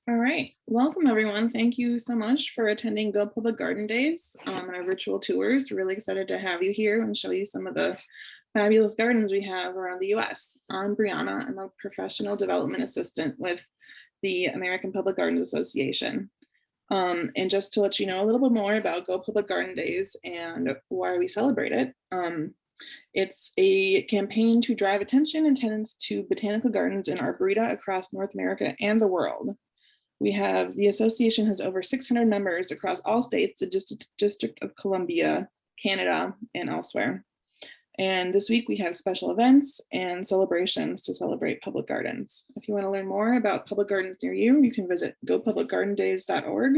All right, welcome everyone. Thank you so much for attending Go Public Garden Days and our virtual tours. We're really excited to have you here and show you some of the fabulous gardens we have around the US. I'm Brianna. I'm a professional development assistant with the American Public Gardens Association. And just to let you know a little bit more about Go Public Garden Days and why we celebrate it. It's a campaign to drive attention and attendance to botanical gardens and arboreta across North America and the world. The association has over 600 members across all states, the District of Columbia, Canada, and elsewhere. And this week we have special events and celebrations to celebrate public gardens. If you want to learn more about public gardens near you, you can visit gopublicgardendays.org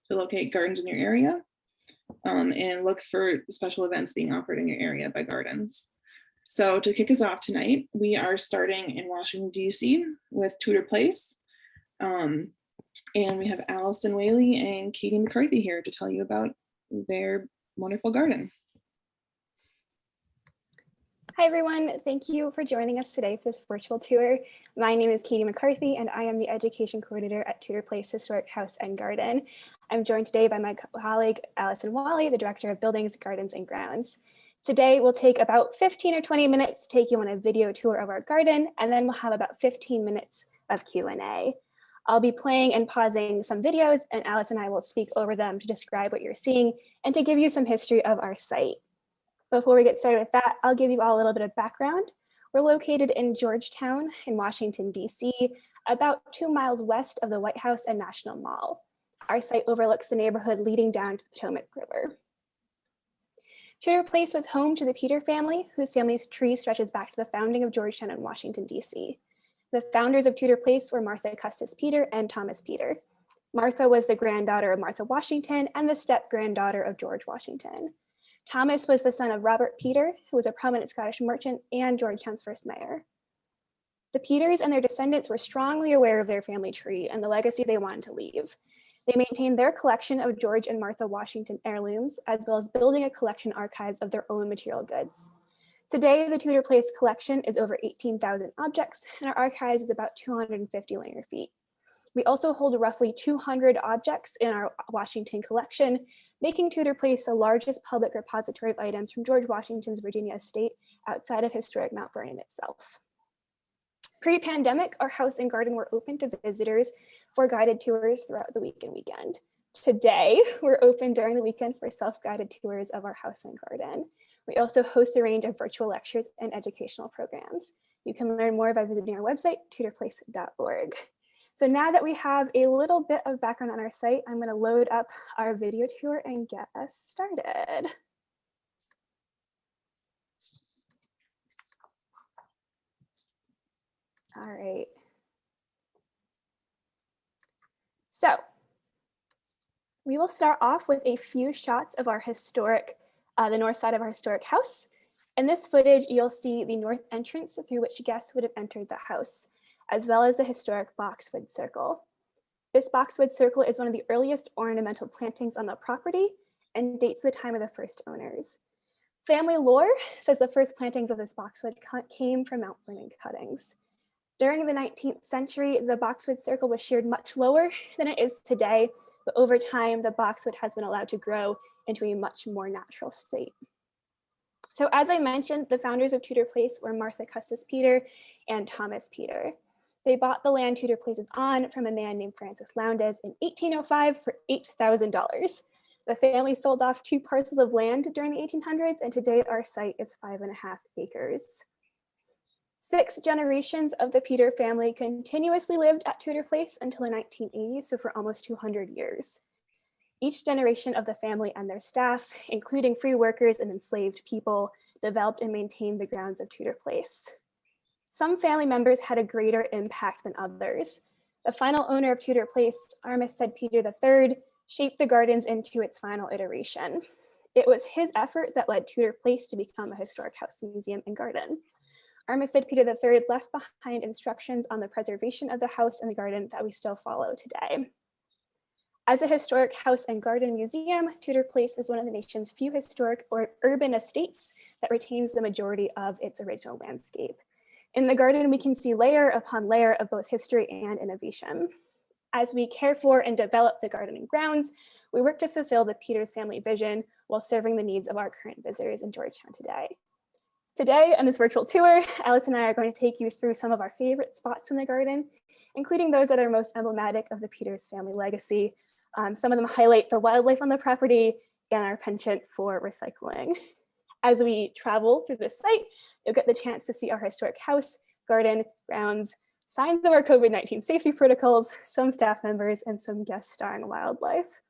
to locate gardens in your area and look for special events being offered in your area by gardens. So to kick us off tonight, we are starting in Washington, D.C. with Tudor Place. And we have Allison, Whaley, and Katie McCarthy here to tell you about their wonderful garden. Hi everyone, thank you for joining us today for this virtual tour. My name is Katie McCarthy and I am the Education Coordinator at Tudor Place Historic House and Garden. I'm joined today by my colleague, Allyson Whalley, the Director of Buildings, Gardens, and Grounds. Today we'll take about 15 or 20 minutes to take you on a video tour of our garden, and then we'll have about 15 minutes of Q&A. I'll be playing and pausing some videos, and Alice and I will speak over them to describe what you're seeing and to give you some history of our site. Before we get started with that, I'll give you all a little bit of background. We're located in Georgetown in Washington, D.C., about 2 miles west of the White House and National Mall. Our site overlooks the neighborhood leading down to the Potomac River. Tudor Place was home to the Peter family, whose family's tree stretches back to the founding of Georgetown in Washington, D.C. The founders of Tudor Place were Martha Custis Peter and Thomas Peter. Martha was the granddaughter of Martha Washington and the step-granddaughter of George Washington. Thomas was the son of Robert Peter, who was a prominent Scottish merchant and Georgetown's first mayor. The Peters and their descendants were strongly aware of their family tree and the legacy they wanted to leave. They maintained their collection of George and Martha Washington heirlooms, as well as building a collection archives of their own material goods. Today, the Tudor Place collection is over 18,000 objects, and our archives is about 250 linear feet. We also hold roughly 200 objects in our Washington collection, making Tudor Place the largest public repository of items from George Washington's Virginia estate outside of historic Mount Vernon itself. Pre-pandemic, our house and garden were open to visitors for guided tours throughout the week and weekend. Today, we're open during the weekend for self-guided tours of our house and garden. We also host a range of virtual lectures and educational programs. You can learn more by visiting our website, tudorplace.org. So now that we have a little bit of background on our site, I'm going to load up our video tour and get us started. All right. So we will start off with a few shots of our historic the north side of our historic house. In this footage, you'll see the north entrance through which guests would have entered the house, as well as the historic boxwood circle. This boxwood circle is one of the earliest ornamental plantings on the property and dates to the time of the first owners. Family lore says the first plantings of this boxwood came from Mount Vernon cuttings. During the 19th century, the boxwood circle was sheared much lower than it is today, but over time, the boxwood has been allowed to grow into a much more natural state. So as I mentioned, the founders of Tudor Place were Martha Custis Peter and Thomas Peter. They bought the land Tudor Place is on from a man named Francis Lowndes in 1805 for $8,000. The family sold off 2 parcels of land during the 1800s, and today our site is 5.5 acres. 6 generations of the Peter family continuously lived at Tudor Place until the 1980s, so for almost 200 years. Each generation of the family and their staff, including free workers and enslaved people, developed and maintained the grounds of Tudor Place. Some family members had a greater impact than others. The final owner of Tudor Place, Armistead Peter III, shaped the gardens into its final iteration. It was his effort that led Tudor Place to become a historic house, museum, and garden. Armistead Peter III left behind instructions on the preservation of the house and the garden that we still follow today. As a historic house and garden museum, Tudor Place is one of the nation's few historic or urban estates that retains the majority of its original landscape. In the garden, we can see layer upon layer of both history and innovation. As we care for and develop the garden and grounds, we work to fulfill the Peters family vision while serving the needs of our current visitors in Georgetown today. Today, on this virtual tour, Allison and I are going to take you through some of our favorite spots in the garden, including those that are most emblematic of the Peters family legacy. Some of them highlight the wildlife on the property and our penchant for recycling. As we travel through this site, you'll get the chance to see our historic house, garden, grounds, signs of our COVID-19 safety protocols, some staff members, and some guest starring wildlife.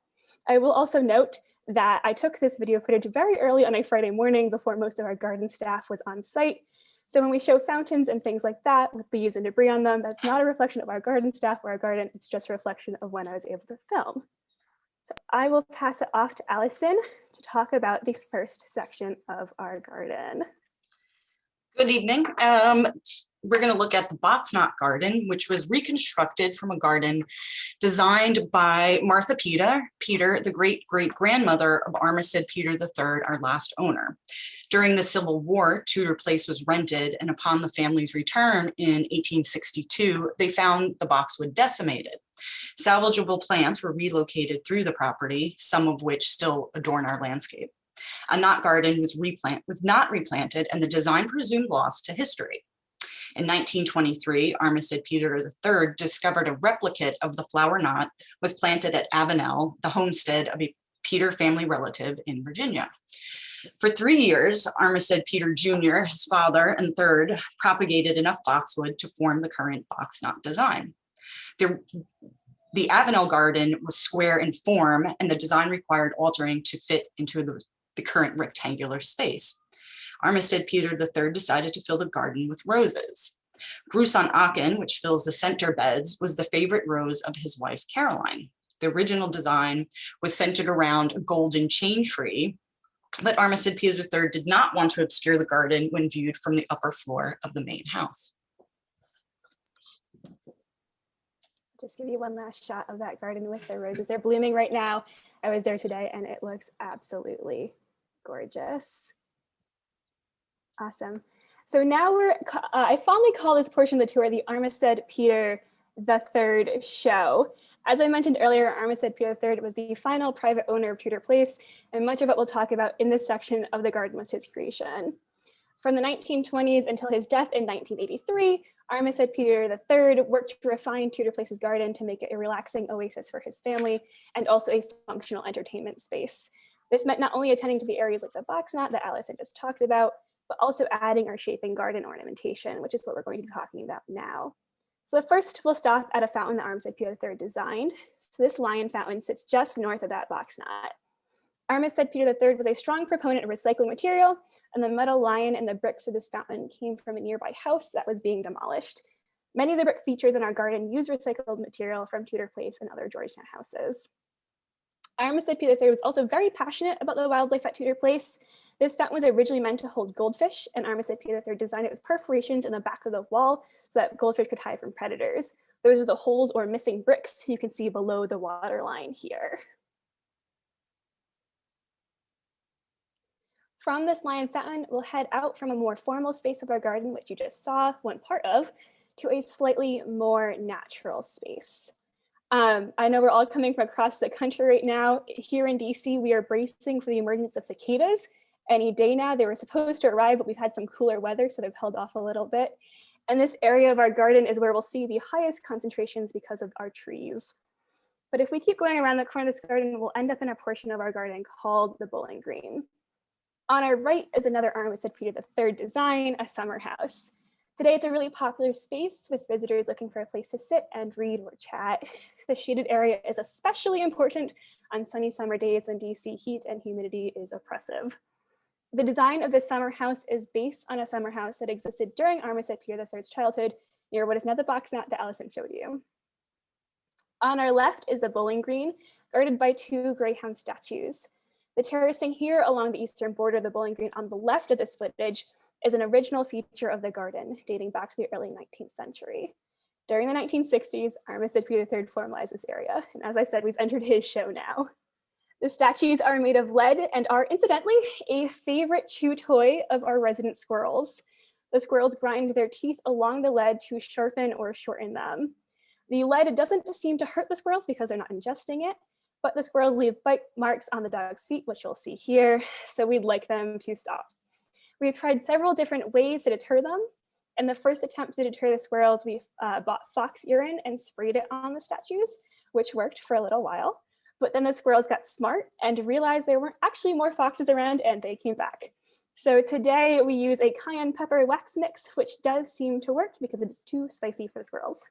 I will also note that I took this video footage very early on a Friday morning before most of our garden staff was on site. So when we show fountains and things like that with leaves and debris on them, that's not a reflection of our garden staff or our garden, it's just a reflection of when I was able to film. So I will pass it off to Allison to talk about the first section of our garden. Good evening. We're going to look at the box knot garden, which was reconstructed from a garden designed by Martha Peter, the great-great-grandmother of Armistead Peter III, our last owner. During the Civil War, Tudor Place was rented, and upon the family's return in 1862, they found the boxwood decimated. Salvageable plants were relocated through the property, some of which still adorn our landscape. A knot garden was not replanted, and the design presumed lost to history. In 1923, Armistead Peter III discovered a replicate of the flower knot was planted at Avenel, the homestead of a Peter family relative in Virginia. For 3 years, Armistead Peter Jr., his father and third, propagated enough boxwood to form the current box knot design. The Avenel garden was square in form, and the design required altering to fit into the current rectangular space. Armistead Peter III decided to fill the garden with roses. Gruson Aachen, which fills the center beds, was the favorite rose of his wife, Caroline. The original design was centered around a golden chain tree, but Armistead Peter III did not want to obscure the garden when viewed from the upper floor of the main house. Just give you one last shot of that garden with the roses. They're blooming right now. I was there today and it looks absolutely gorgeous. Awesome. So now I fondly call this portion of the tour the Armistead Peter III show. As I mentioned earlier, Armistead Peter III was the final private owner of Tudor Place, and much of what we'll talk about in this section of the garden was his creation. From the 1920s until his death in 1983, Armistead Peter III worked to refine Tudor Place's garden to make it a relaxing oasis for his family and also a functional entertainment space. This meant not only attending to the areas like the box knot that Allison just talked about, but also adding or shaping garden ornamentation, which is what we're going to be talking about now. So first, we'll stop at a fountain that Armistead Peter III designed. So this lion fountain sits just north of that box knot. Armistead Peter III was a strong proponent of recycling material, and the metal lion and the bricks of this fountain came from a nearby house that was being demolished. Many of the brick features in our garden use recycled material from Tudor Place and other Georgetown houses. Armistead Peter III was also very passionate about the wildlife at Tudor Place. This fountain was originally meant to hold goldfish, and Armistead Peter III designed it with perforations in the back of the wall so that goldfish could hide from predators. Those are the holes or missing bricks you can see below the water line here. From this lion fountain, we'll head out from a more formal space of our garden, which you just saw one part of, to a slightly more natural space. I know we're all coming from across the country right now. Here in DC, we are bracing for the emergence of cicadas. Any day now, they were supposed to arrive, but we've had some cooler weather, so they've held off a little bit. And this area of our garden is where we'll see the highest concentrations because of our trees. But if we keep going around the corner of this garden, we'll end up in a portion of our garden called the Bowling Green. On our right is another Armistead Peter III design, a summer house. Today, it's a really popular space with visitors looking for a place to sit and read or chat. The shaded area is especially important on sunny summer days when DC heat and humidity is oppressive. The design of this summer house is based on a summer house that existed during Armistead Peter III's childhood near what is now the box knot that Allison showed you. On our left is the Bowling Green, guarded by two greyhound statues. The terracing here along the eastern border of the Bowling Green on the left of this footage is an original feature of the garden dating back to the early 19th century. During the 1960s, Armistead Peter III formalized this area, and as I said, we've entered his show now. The statues are made of lead and are, incidentally, a favorite chew toy of our resident squirrels. The squirrels grind their teeth along the lead to sharpen or shorten them. The lead doesn't seem to hurt the squirrels because they're not ingesting it, but the squirrels leave bite marks on the dog's feet, which you'll see here, so we'd like them to stop. We've tried several different ways to deter them. In the first attempt to deter the squirrels, we bought fox urine and sprayed it on the statues, which worked for a little while. But then the squirrels got smart and realized there weren't actually more foxes around, and they came back. So today we use a cayenne pepper wax mix, which does seem to work because it is too spicy for the squirrels.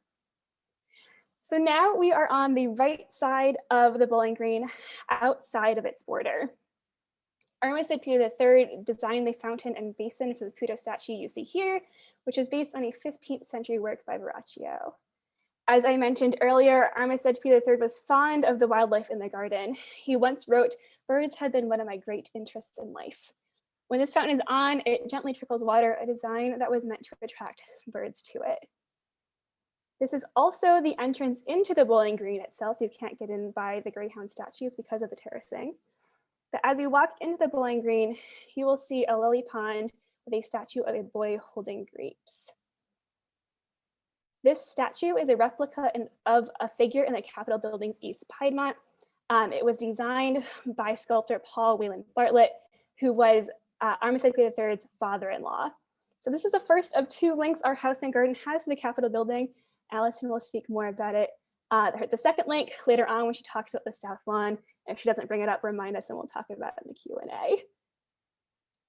So now we are on the right side of the Bowling Green, outside of its border. Armistead Peter III designed the fountain and basin for the Pluto statue you see here, which is based on a 15th century work by Verrocchio. As I mentioned earlier, Armistead Peter III was fond of the wildlife in the garden. He once wrote, "Birds have been one of my great interests in life." When this fountain is on, it gently trickles water, a design that was meant to attract birds to it. This is also the entrance into the Bowling Green itself. You can't get in by the Greyhound statues because of the terracing. But as you walk into the Bowling Green, you will see a lily pond with a statue of a boy holding grapes. This statue is a replica of a figure in the Capitol building's East Piedmont. It was designed by sculptor Paul Wayland Bartlett, who was Armistead Peter III's father-in-law. So this is the first of two links our house and garden has to the Capitol building. Allison will speak more about it. The second link later on when she talks about the South Lawn. If she doesn't bring it up, remind us and we'll talk about it in the Q&A.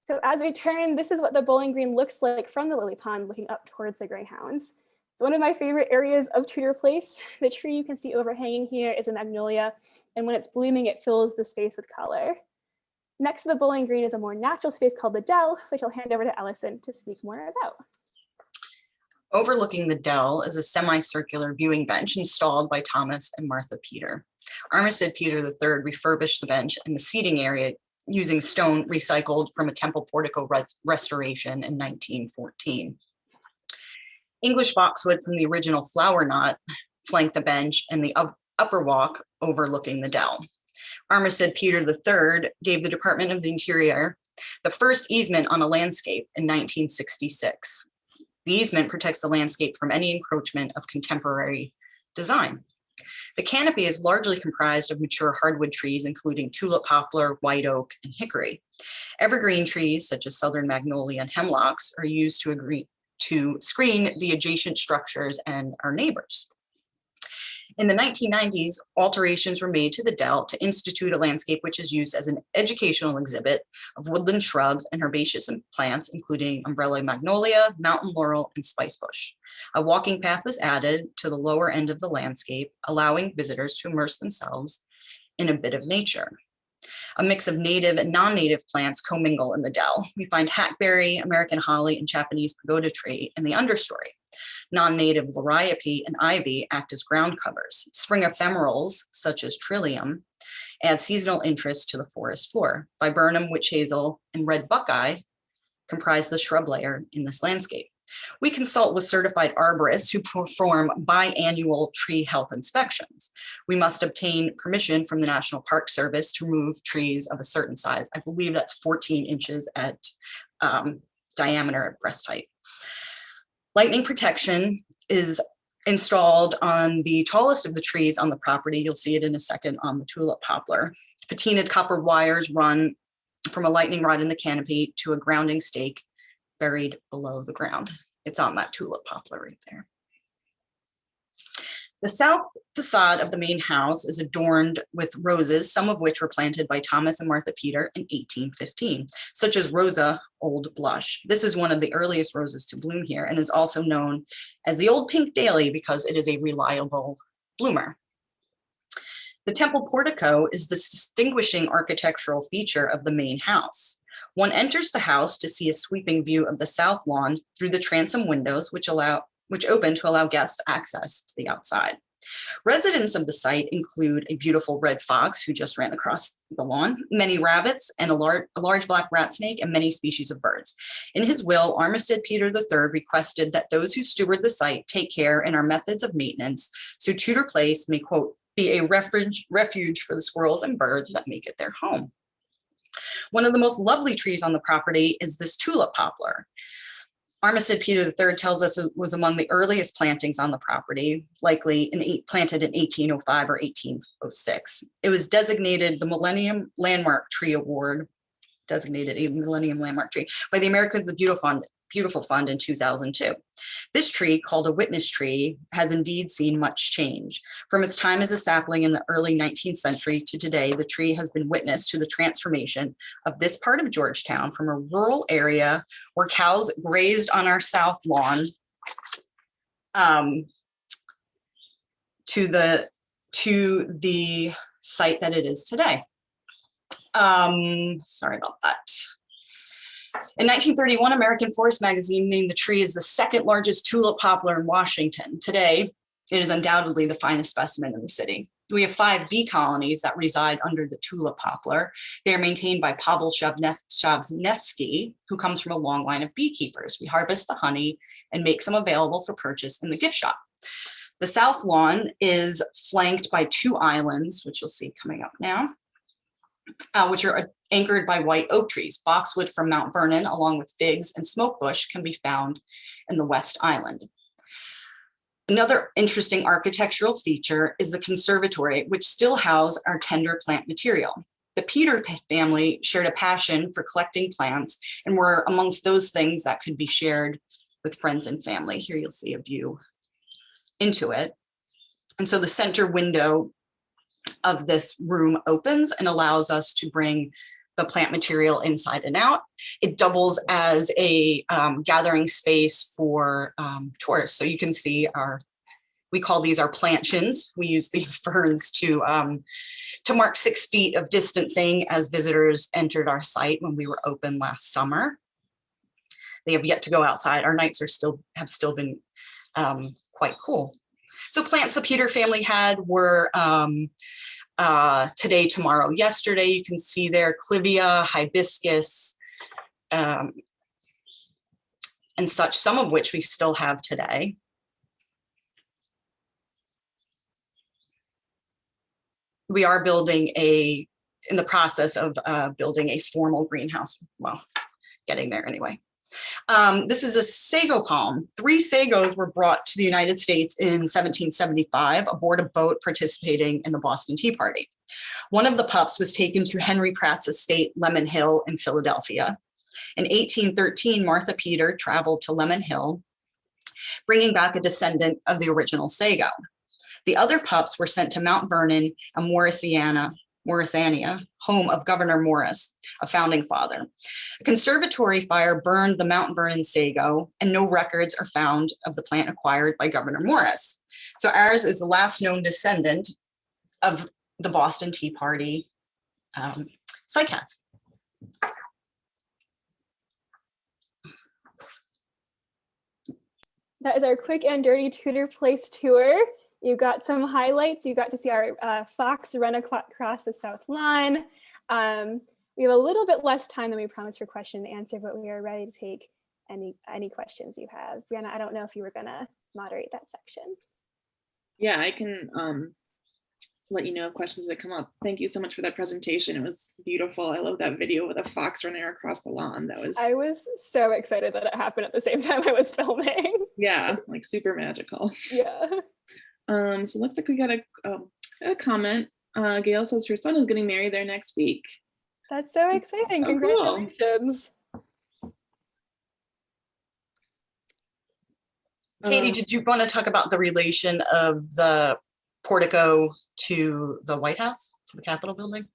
So as we turn, this is what the Bowling Green looks like from the lily pond looking up towards the Greyhounds. It's one of my favorite areas of Tudor Place. The tree you can see overhanging here is a magnolia, and when it's blooming, it fills the space with color. Next to the Bowling Green is a more natural space called the Dell, which I'll hand over to Allison to speak more about. Overlooking the dell is a semicircular viewing bench installed by Thomas and Martha Peter. Armistead Peter III refurbished the bench and the seating area using stone recycled from a temple portico restoration in 1914. English boxwood from the original flower knot flanked the bench and the upper walk overlooking the dell. Armistead Peter III gave the Department of the Interior the first easement on a landscape in 1966. The easement protects the landscape from any encroachment of contemporary design. The canopy is largely comprised of mature hardwood trees, including tulip poplar, white oak, and hickory. Evergreen trees, such as southern magnolia and hemlocks, are used to screen the adjacent structures and our neighbors. In the 1990s, alterations were made to the dell to institute a landscape which is used as an educational exhibit of woodland shrubs and herbaceous plants, including umbrella magnolia, mountain laurel, and spicebush. A walking path was added to the lower end of the landscape, allowing visitors to immerse themselves in a bit of nature. A mix of native and non-native plants commingle in the dell. We find hackberry, American holly, and Japanese pagoda tree in the understory. Non-native liriope and ivy act as ground covers. Spring ephemerals, such as trillium, add seasonal interest to the forest floor. Viburnum, witch hazel, and red buckeye comprise the shrub layer in this landscape. We consult with certified arborists who perform biannual tree health inspections. We must obtain permission from the National Park Service to remove trees of a certain size. I believe that's 14 inches at diameter at breast height. Lightning protection is installed on the tallest of the trees on the property. You'll see it in a second on the tulip poplar. Patinaed copper wires run from a lightning rod in the canopy to a grounding stake buried below the ground. It's on that tulip poplar right there. The south facade of the main house is adorned with roses, some of which were planted by Thomas and Martha Peter in 1815, such as Rosa Old Blush. This is one of the earliest roses to bloom here and is also known as the Old Pink Daily because it is a reliable bloomer. The temple portico is the distinguishing architectural feature of the main house. One enters the house to see a sweeping view of the south lawn through the transom windows, which open to allow guests access to the outside. Residents of the site include a beautiful red fox who just ran across the lawn, many rabbits, and a large black rat snake, and many species of birds. In his will, Armistead Peter III requested that those who steward the site take care in our methods of maintenance, so Tudor Place may, quote, be a refuge for the squirrels and birds that make it their home. One of the most lovely trees on the property is this tulip poplar. Armistead Peter III tells us it was among the earliest plantings on the property, likely planted in 1805 or 1806. It was designated the Millennium Landmark Tree Award, designated a Millennium Landmark Tree by the Americans of Beautiful Fund in 2002. This tree, called a witness tree, has indeed seen much change. From its time as a sapling in the early 19th century to today, the tree has been witness to the transformation of this part of Georgetown from a rural area where cows grazed on our south lawn to the site that it is today. Sorry about that. In 1931, American Forest Magazine named the tree as the second largest tulip poplar in Washington. Today, it is undoubtedly the finest specimen in the city. We have 5 bee colonies that reside under the tulip poplar. They are maintained by Pavel Shavnevsky, who comes from a long line of beekeepers. We harvest the honey and make some available for purchase in the gift shop. The south lawn is flanked by 2 islands, which you'll see coming up now, which are anchored by white oak trees. Boxwood from Mount Vernon, along with figs and smokebush, can be found in the West Island. Another interesting architectural feature is the conservatory, which still houses our tender plant material. The Peter family shared a passion for collecting plants and were amongst those things that could be shared with friends and family. Here you'll see a view into it. And so the center window of this room opens and allows us to bring the plant material inside and out. It doubles as a gathering space for tourists. So you can see we call these our plantations. We use these ferns to mark 6 feet of distancing as visitors entered our site when we were open last summer. They have yet to go outside. Our nights have still been quite cool. So plants the Peter family had were today, tomorrow, yesterday. You can see there clivia, hibiscus, and such, some of which we still have today. We are in the process of building a formal greenhouse. Well, getting there anyway. This is a sago palm. 3 sagos were brought to the United States in 1775 aboard a boat participating in the Boston Tea Party. One of the pups was taken to Henry Pratt's estate, Lemon Hill, in Philadelphia. In 1813, Martha Peter traveled to Lemon Hill, bringing back a descendant of the original sago. The other pups were sent to Mount Vernon and Morrisania, home of Governor Morris, a founding father. A conservatory fire burned the Mount Vernon sago, and no records are found of the plant acquired by Governor Morris. So ours is the last known descendant of the Boston Tea Party cycads. That is our quick and dirty Tudor Place tour. You got some highlights. You got to see our fox run across the south lawn. We have a little bit less time than we promised for question and answer, but we are ready to take any questions you have. Brianna, I don't know if you were gonna moderate that section. Yeah, I can let you know of questions that come up. Thank you so much for that presentation. It was beautiful. I love that video with a fox running across the lawn. I was so excited that it happened at the same time I was filming. Yeah, like super magical. Yeah. So looks like we got a comment. Gail says her son is getting married there next week. That's so exciting. Oh, congratulations. Cool. Katie, did you want to talk about the relation of the portico to the White House, to the Capitol building?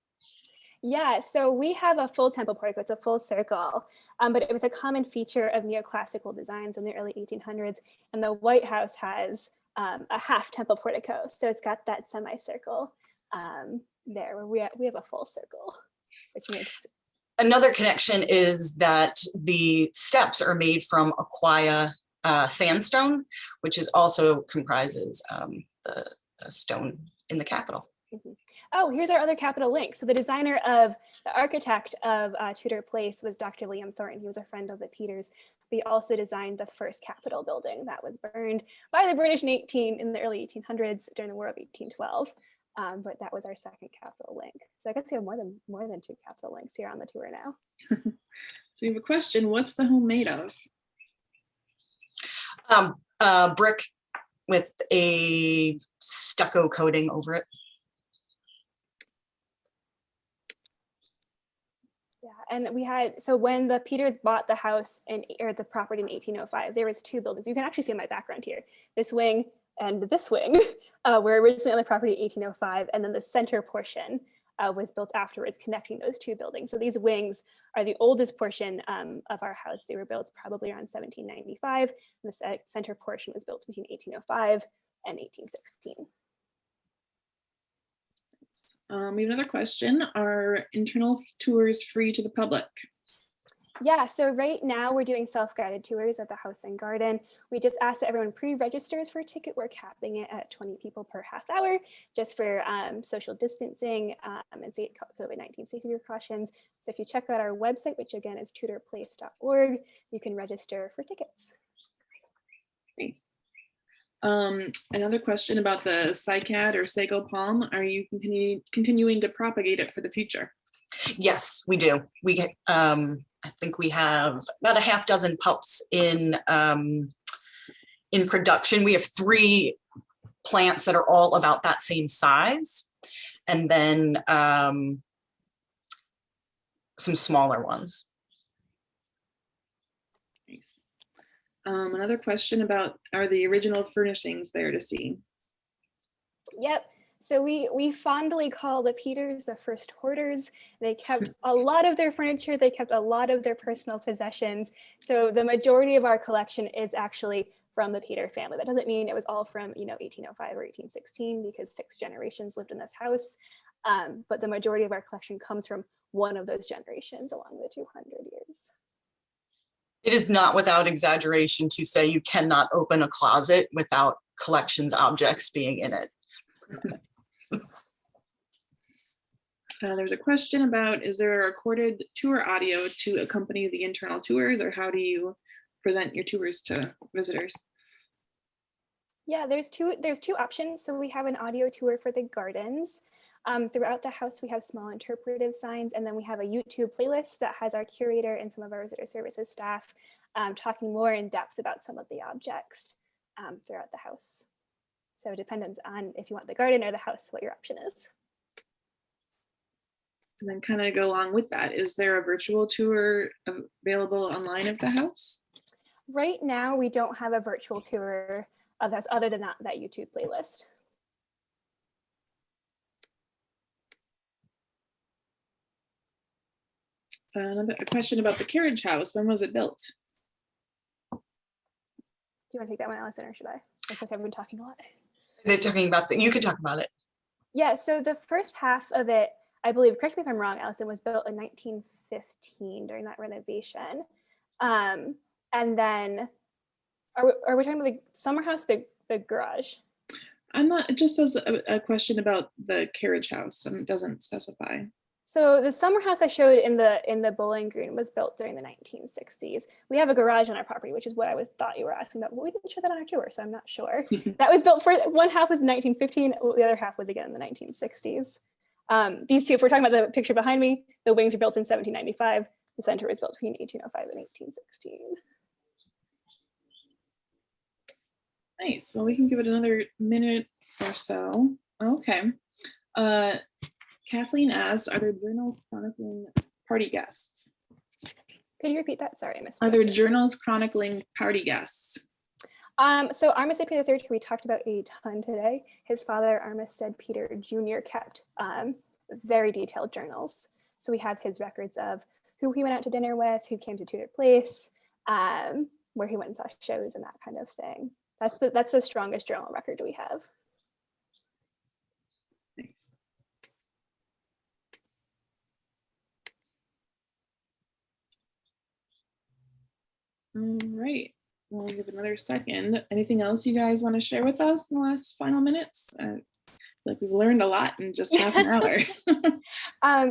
Yeah, so we have a full temple portico. It's a full circle, but it was a common feature of neoclassical designs in the early 1800s. And the White House has a half temple portico. So it's got that semicircle there where we have a full circle, which makes. Another connection is that the steps are made from Aquia sandstone, which is also comprises the stone in the Capitol. Mm-hmm. Oh, here's our other Capitol link. So the architect of Tudor Place was Dr. Liam Thornton. He was a friend of the Peters. He also designed the first Capitol building that was burned by the British in the early 1800s during the War of 1812. But that was our second Capitol link. So I guess we have more than 2 Capitol links here on the tour now. So we have a question. What's the home made of? Brick with a stucco coating over it. Yeah, and we had, so when the Peters bought the house or the property in 1805, there was 2 buildings. You can actually see in my background here, this wing and this wing were originally on the property in 1805, and then the center portion was built afterwards, connecting those 2 buildings. So these wings are the oldest portion of our house. They were built probably around 1795. And the center portion was built between 1805 and 1816. We have another question. Are internal tours free to the public? Yeah, so right now we're doing self-guided tours of the house and garden. We just ask that everyone pre-registers for a ticket. We're capping it at 20 people per half hour, just for social distancing and COVID-19 safety precautions. So if you check out our website, which again is tudorplace.org, you can register for tickets. Thanks. Another question about the cycad or sago palm. Are you continuing to propagate it for the future? Yes, we do. We get, I think we have about a half dozen pups in production. We have 3 plants that are all about that same size, and then some smaller ones. Nice. Another question about, are the original furnishings there to see? Yep. So we fondly call the Peters the first hoarders. They kept a lot of their furniture. They kept a lot of their personal possessions. So the majority of our collection is actually from the Peter family. That doesn't mean it was all from 1805 or 1816, because 6 generations lived in this house. But the majority of our collection comes from one of those generations along the 200 years. It is not without exaggeration to say you cannot open a closet without collections objects being in it. There's a question about, is there a recorded tour audio to accompany the internal tours, or how do you present your tours to visitors? Yeah, there's two options. So we have an audio tour for the gardens. Throughout the house, we have small interpretive signs, and then we have a YouTube playlist that has our curator and some of our visitor services staff talking more in depth about some of the objects throughout the house. So it depends on if you want the garden or the house, what your option is. And then kind of go along with that, is there a virtual tour available online of the house? Right now, we don't have a virtual tour of the house other than that YouTube playlist. A question about the carriage house. When was it built? Do you want to take that one, Allison, or should I? Looks like I've been talking a lot. They're talking about that. You could talk about it. Yeah, so the first half of it, I believe, correct me if I'm wrong, Allison, was built in 1915 during that renovation. And then, are we talking about the summer house, the garage? I'm not, it just says a question about the carriage house and it doesn't specify. So the summer house I showed in the Bowling Green was built during the 1960s. We have a garage on our property, which is what I thought you were asking about, but we didn't show that on our tour, so I'm not sure. That was built for, one half was 1915, the other half was again in the 1960s. These two, if we're talking about the picture behind me, the wings were built in 1795. The center was built between 1805 and 1816. Nice. Well, we can give it another minute or so. Okay. Kathleen asks, are there journals chronicling party guests? Could you repeat that? Sorry, I missed it. Are there journals chronicling party guests? So Armistead Peter III, we talked about a ton today. His father, Armistead Peter Jr., kept very detailed journals. So we have his records of who he went out to dinner with, who came to Tudor Place, where he went and saw shows and that kind of thing. That's the strongest journal record we have. Thanks. All right, we'll give it another second. Anything else you guys want to share with us in the last final minutes? I feel like we've learned a lot in just half an hour.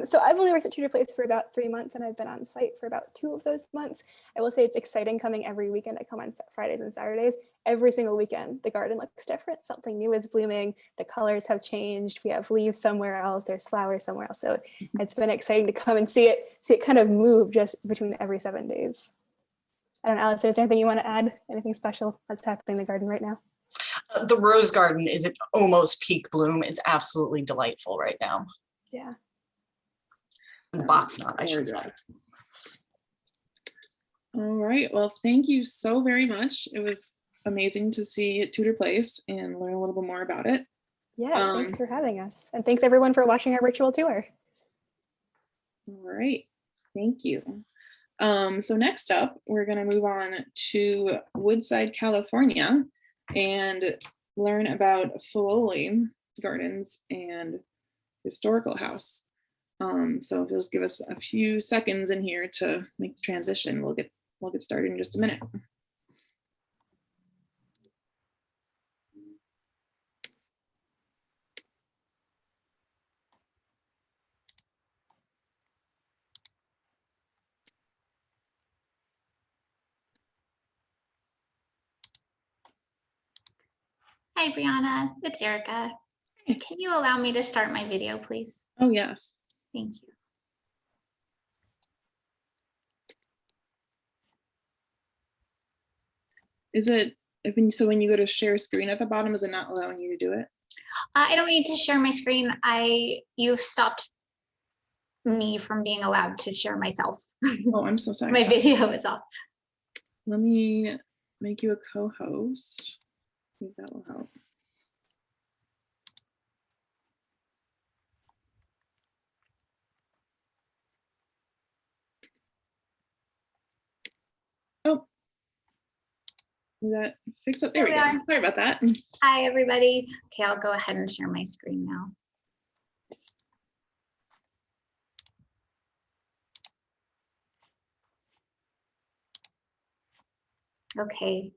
So I've only worked at Tudor Place for about 3 months, and I've been on site for about 2 of those months. I will say it's exciting coming every weekend. I come on Fridays and Saturdays. Every single weekend, the garden looks different. Something new is blooming. The colors have changed. We have leaves somewhere else. There's flowers somewhere else. So it's been exciting to come and see it kind of move just between every 7 days. I don't know, Allison, is there anything you want to add? Anything special that's happening in the garden right now? The rose garden is at almost peak bloom. It's absolutely delightful right now. Yeah. And the box knot, I should say. Gorgeous. All right, well, thank you so very much. It was amazing to see Tudor Place and learn a little bit more about it. Yeah, thanks for having us. And thanks everyone for watching our virtual tour. All right, thank you. So next up, we're gonna move on to Woodside, California, and learn about Filoli Gardens and Historical House. So if you'll just give us a few seconds in here to make the transition, we'll get started in just a minute. Hi, Brianna. It's Erika. Can you allow me to start my video, please? Oh, yes. Thank you. Is it, so when you go to share screen at the bottom, is it not allowing you to do it? I don't need to share my screen. You've stopped me from being allowed to share myself. Oh, I'm so sorry. My video is off. Let me make you a co-host. Maybe that will help. Oh, did that fix it? There we go. Sorry about that. Hi, everybody. Okay, I'll go ahead and share my screen now. Okay.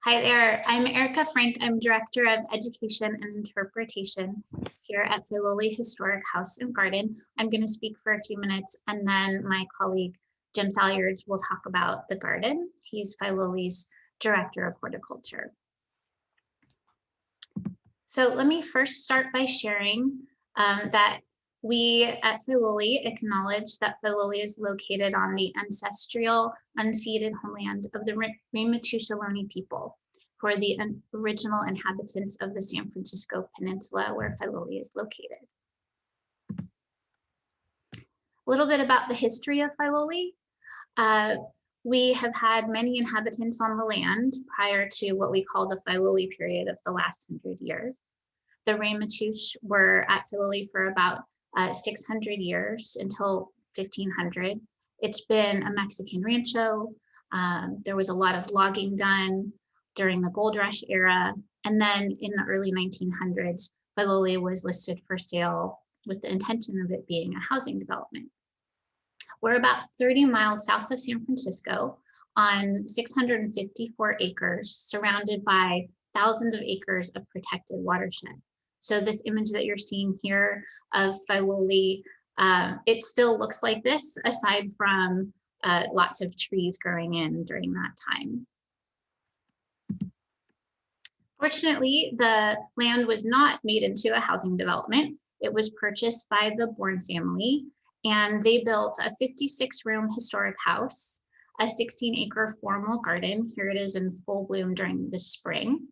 Hi there, I'm Erika Frank. I'm Director of Education and Interpretation here at Filoli Historic House and Garden. I'm going to speak for a few minutes and then my colleague Jim Salyards will talk about the garden. He's Filoli's Director of Horticulture. So let me first start by sharing that we at Filoli acknowledge that Filoli is located on the ancestral unceded homeland of the Ramaytush people, who are the original inhabitants of the San Francisco Peninsula where Filoli is located. A little bit about the history of Filoli. We have had many inhabitants on the land prior to what we call the Filoli period of the last 100 years. The Ramaytush were at Filoli for about 600 years until 1500. It's been a Mexican rancho. There was a lot of logging done during the gold rush era. And then in the early 1900s, Filoli was listed for sale with the intention of it being a housing development. We're about 30 miles south of San Francisco on 654 acres, surrounded by thousands of acres of protected watershed. So this image that you're seeing here of Filoli, it still looks like this, aside from lots of trees growing in during that time. Fortunately, the land was not made into a housing development. It was purchased by the Bourne family, and they built a 56-room historic house, a 16-acre formal garden. Here it is in full bloom during the spring.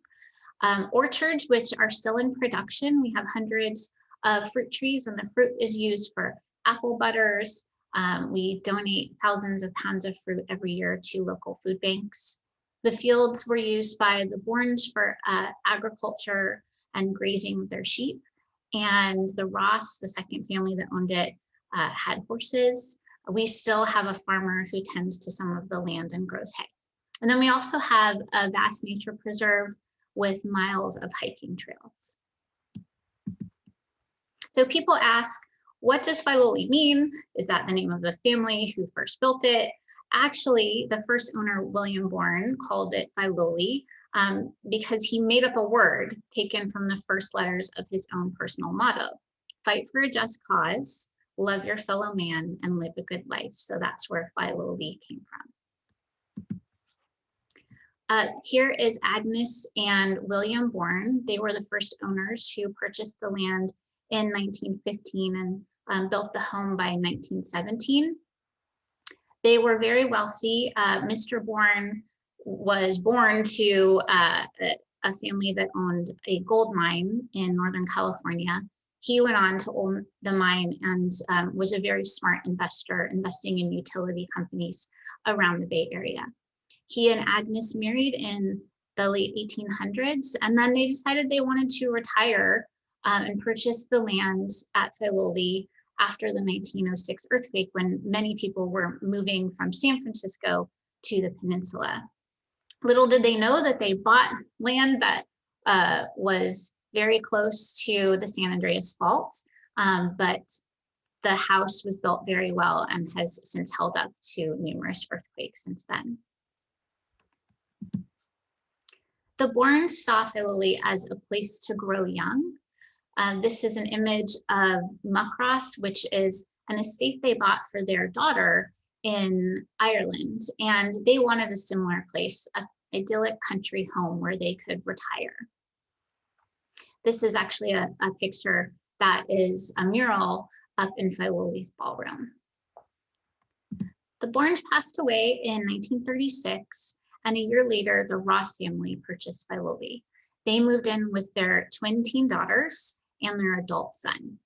Orchards, which are still in production. We have hundreds of fruit trees, and the fruit is used for apple butters. We donate thousands of pounds of fruit every year to local food banks. The fields were used by the Bournes for agriculture and grazing their sheep. And the Ross, the second family that owned it, had horses. We still have a farmer who tends to some of the land and grows hay. And then we also have a vast nature preserve with miles of hiking trails. So people ask, what does Filoli mean? Is that the name of the family who first built it? Actually, the first owner, William Bourne, called it Filoli because he made up a word taken from the first letters of his own personal motto: fight for a just cause, love your fellow man, and live a good life. So that's where Filoli came from. Here is Agnes and William Bourne. They were the first owners who purchased the land in 1915 and built the home by 1917. They were very wealthy. Mr. Bourne was born to a family that owned a gold mine in Northern California. He went on to own the mine and was a very smart investor, investing in utility companies around the Bay Area. He and Agnes married in the late 1800s, and then they decided they wanted to retire and purchase the land at Filoli after the 1906 earthquake, when many people were moving from San Francisco to the peninsula. Little did they know that they bought land that was very close to the San Andreas Fault, but the house was built very well and has since held up to numerous earthquakes since then. The Bournes saw Filoli as a place to grow young. This is an image of Muckross, which is an estate they bought for their daughter in Ireland, and they wanted a similar place, an idyllic country home where they could retire. This is actually a picture that is a mural up in Filoli's ballroom. The Bournes passed away in 1936, and a year later, the Ross family purchased Filoli. They moved in with their twin teen daughters and their adult son.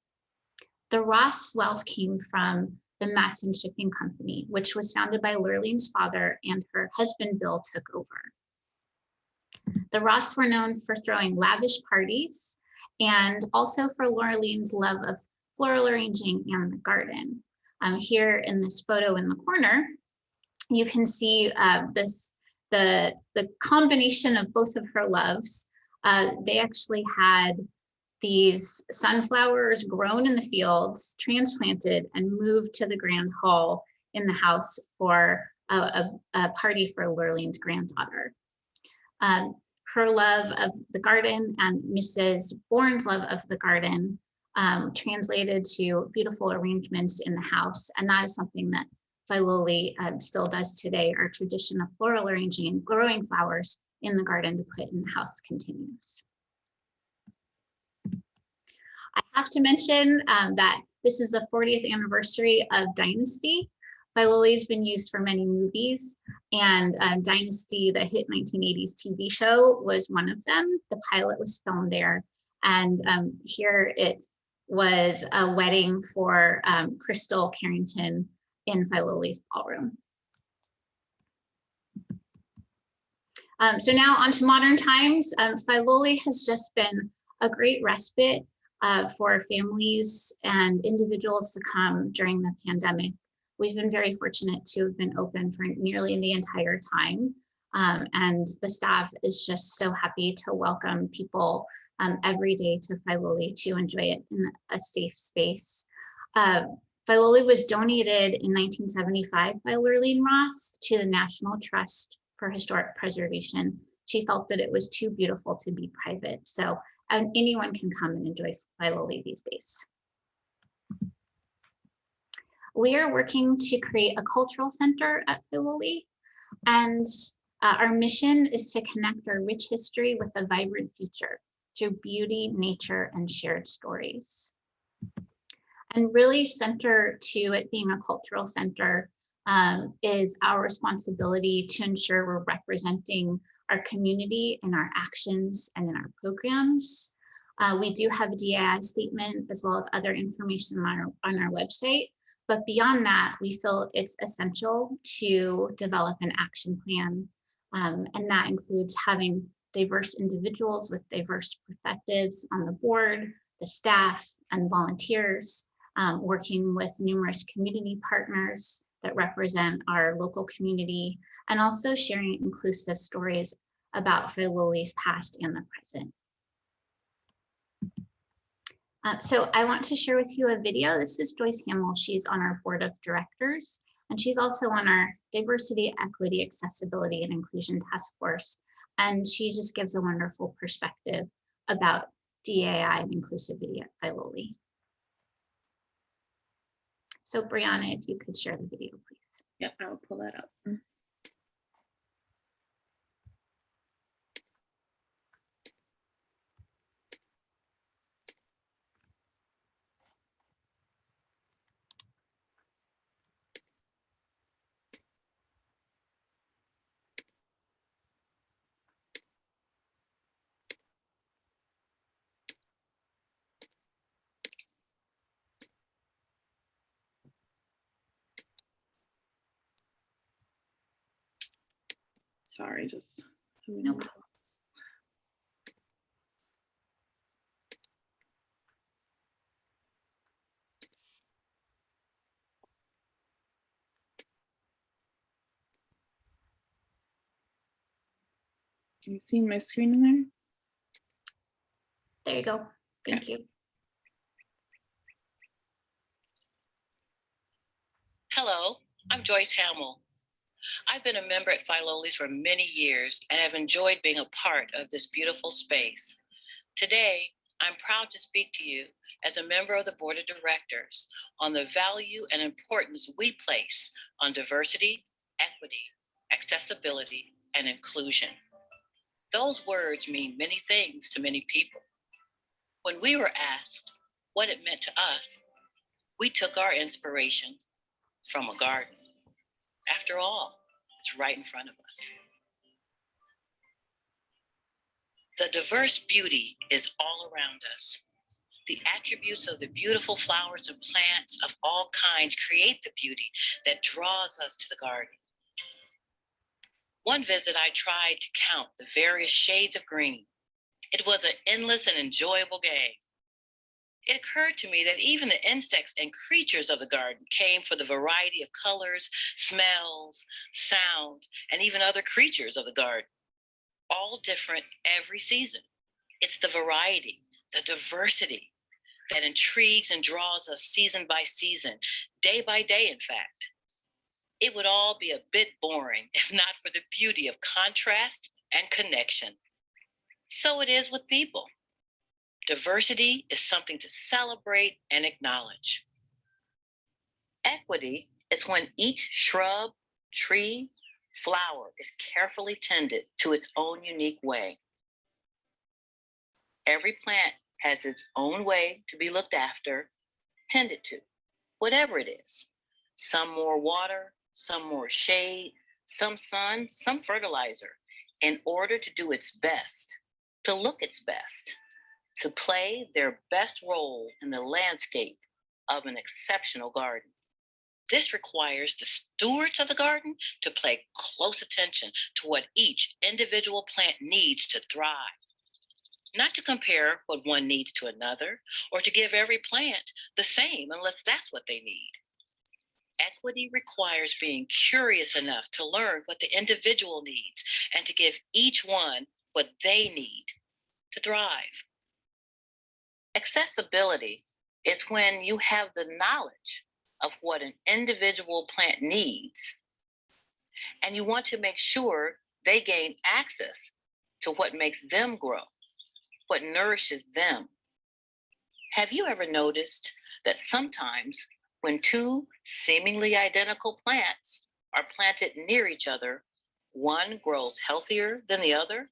The Ross wealth came from the Matson Shipping Company, which was founded by Lurlene's father, and her husband Bill took over. The Ross were known for throwing lavish parties and also for Lurlene's love of floral arranging and the garden. Here in this photo in the corner, you can see the combination of both of her loves. They actually had these sunflowers grown in the fields, transplanted, and moved to the grand hall in the house for a party for Lurlene's granddaughter. Her love of the garden and Mrs. Bourne's love of the garden translated to beautiful arrangements in the house, and that is something that Filoli still does today. Our tradition of floral arranging and growing flowers in the garden to put in the house continues. I have to mention that this is the 40th anniversary of Dynasty. Filoli has been used for many movies, and Dynasty, the hit 1980s TV show, was one of them. The pilot was filmed there, and here it was a wedding for Crystal Carrington in Filoli's ballroom. So now on to modern times. Filoli has just been a great respite for families and individuals to come during the pandemic. We've been very fortunate to have been open for nearly the entire time. And the staff is just so happy to welcome people every day to Filoli to enjoy it in a safe space. Filoli was donated in 1975 by Lurleen Ross to the National Trust for Historic Preservation. She felt that it was too beautiful to be private. So anyone can come and enjoy Filoli these days. We are working to create a cultural center at Filoli, and our mission is to connect our rich history with a vibrant future through beauty, nature, and shared stories. And really center to it being a cultural center is our responsibility to ensure we're representing our community in our actions and in our programs. We do have a DAI statement as well as other information on our website. But beyond that, we feel it's essential to develop an action plan. And that includes having diverse individuals with diverse perspectives on the board, the staff, and volunteers, working with numerous community partners that represent our local community, and also sharing inclusive stories about Filoli's past and the present. So I want to share with you a video. This is Joyce Hamill. She's on our board of directors, and she's also on our Diversity, Equity, Accessibility, and Inclusion Task Force. And she just gives a wonderful perspective about DAI and inclusivity at Filoli. So Brianna, if you could share the video, please. Yep, I'll pull that up. Sorry, just. Nope. Can you see my screen in there? There you go. Thank you. Hello, I'm Joyce Hamill. I've been a member at Filoli's for many years and have enjoyed being a part of this beautiful space. Today, I'm proud to speak to you as a member of the board of directors on the value and importance we place on diversity, equity, accessibility, and inclusion. Those words mean many things to many people. When we were asked what it meant to us, we took our inspiration from a garden. After all, it's right in front of us. The diverse beauty is all around us. The attributes of the beautiful flowers and plants of all kinds create the beauty that draws us to the garden. One visit, I tried to count the various shades of green. It was an endless and enjoyable game. It occurred to me that even the insects and creatures of the garden came for the variety of colors, smells, sounds, and even other creatures of the garden, all different every season. It's the variety, the diversity that intrigues and draws us season by season, day by day, in fact. It would all be a bit boring if not for the beauty of contrast and connection. So it is with people. Diversity is something to celebrate and acknowledge. Equity is when each shrub, tree, flower is carefully tended to its own unique way. Every plant has its own way to be looked after, tended to, whatever it is. Some more water, some more shade, some sun, some fertilizer, in order to do its best, to look its best, to play their best role in the landscape of an exceptional garden. This requires the stewards of the garden to pay close attention to what each individual plant needs to thrive. Not to compare what one needs to another, or to give every plant the same unless that's what they need. Equity requires being curious enough to learn what the individual needs and to give each one what they need to thrive. Accessibility is when you have the knowledge of what an individual plant needs, and you want to make sure they gain access to what makes them grow, what nourishes them. Have you ever noticed that sometimes when two seemingly identical plants are planted near each other, one grows healthier than the other?